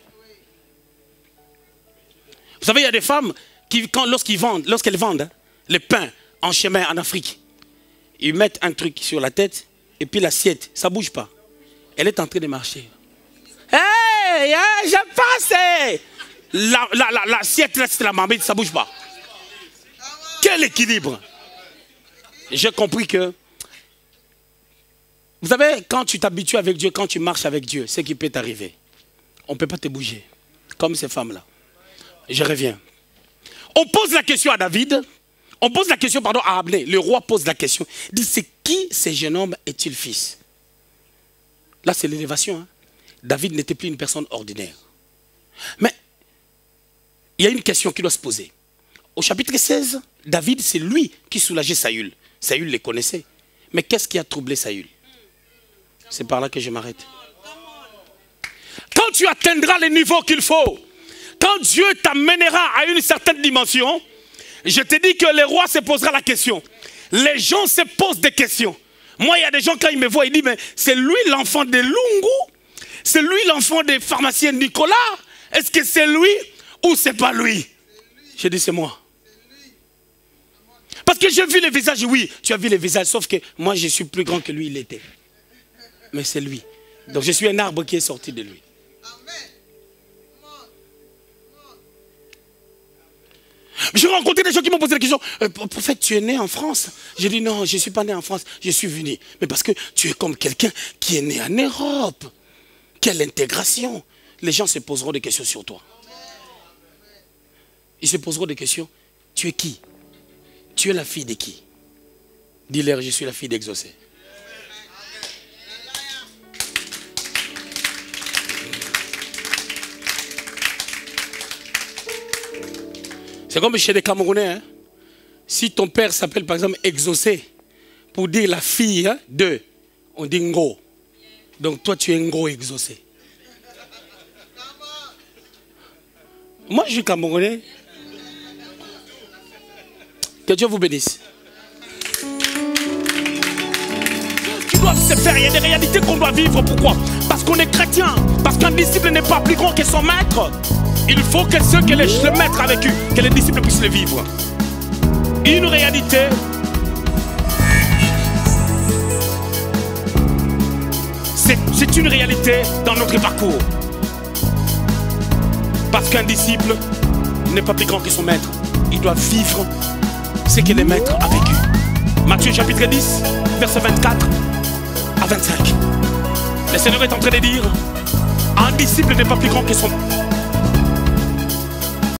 Vous savez, il y a des femmes qui, lorsqu'elles vendent les pains en chemin en Afrique, ils mettent un truc sur la tête et puis l'assiette, ça ne bouge pas. Elle est en train de marcher. Hey, je passe. L'assiette, là, c'est la marmite, ça ne bouge pas. Quel équilibre! J'ai compris que, vous savez, quand tu t'habitues avec Dieu, quand tu marches avec Dieu, c'est ce qui peut t'arriver. On ne peut pas te bouger, comme ces femmes-là. Je reviens. On pose la question à David, on pose la question, pardon, à Abner. Le roi pose la question. Il dit, c'est qui ce jeune homme est-il fils? Là, c'est l'élévation. Hein? David n'était plus une personne ordinaire. Mais, il y a une question qui doit se poser. Au chapitre 16, David, c'est lui qui soulageait Saül. Saül les connaissait. Mais qu'est-ce qui a troublé Saül? C'est par là que je m'arrête. Quand tu atteindras les niveaux qu'il faut, quand Dieu t'amènera à une certaine dimension, je te dis que le roi se posera la question. Les gens se posent des questions. Moi, il y a des gens, quand ils me voient, ils disent, mais c'est lui l'enfant de Lungu? C'est lui l'enfant des pharmaciens Nicolas? Est-ce que c'est lui ou c'est pas lui? Je dis, c'est moi. Parce que j'ai vu les visages, oui, tu as vu les visages, sauf que moi, je suis plus grand que lui, il était. Mais c'est lui. Donc, je suis un arbre qui est sorti de lui. J'ai rencontré des gens qui m'ont posé la question, prophète, tu es né en France? J'ai dit, non, je ne suis pas né en France, je suis venu. Mais parce que tu es comme quelqu'un qui est né en Europe. Quelle intégration! Les gens se poseront des questions sur toi. Ils se poseront des questions. Tu es qui? Tu es la fille de qui? Dis-leur, je suis la fille d'Exaucé. C'est comme chez les Camerounais. Hein? Si ton père s'appelle par exemple Exaucé, pour dire la fille de, on dit Ngo. Donc toi tu es Ngo Exaucé. Moi je suis Camerounais. Que Dieu vous bénisse. Qui doivent se faire, il y a des réalités qu'on doit vivre. Pourquoi? Parce qu'on est chrétien. Parce qu'un disciple n'est pas plus grand que son maître. Il faut que ceux que le maître a vécu, que les disciples puissent le vivre. Une réalité. C'est une réalité dans notre parcours. Parce qu'un disciple n'est pas plus grand que son maître. Il doit vivre ce que le maître a vécu. Matthieu chapitre 10, verset 24 à 25. Le Seigneur est en train de dire, un disciple n'est pas plus grand que son maître.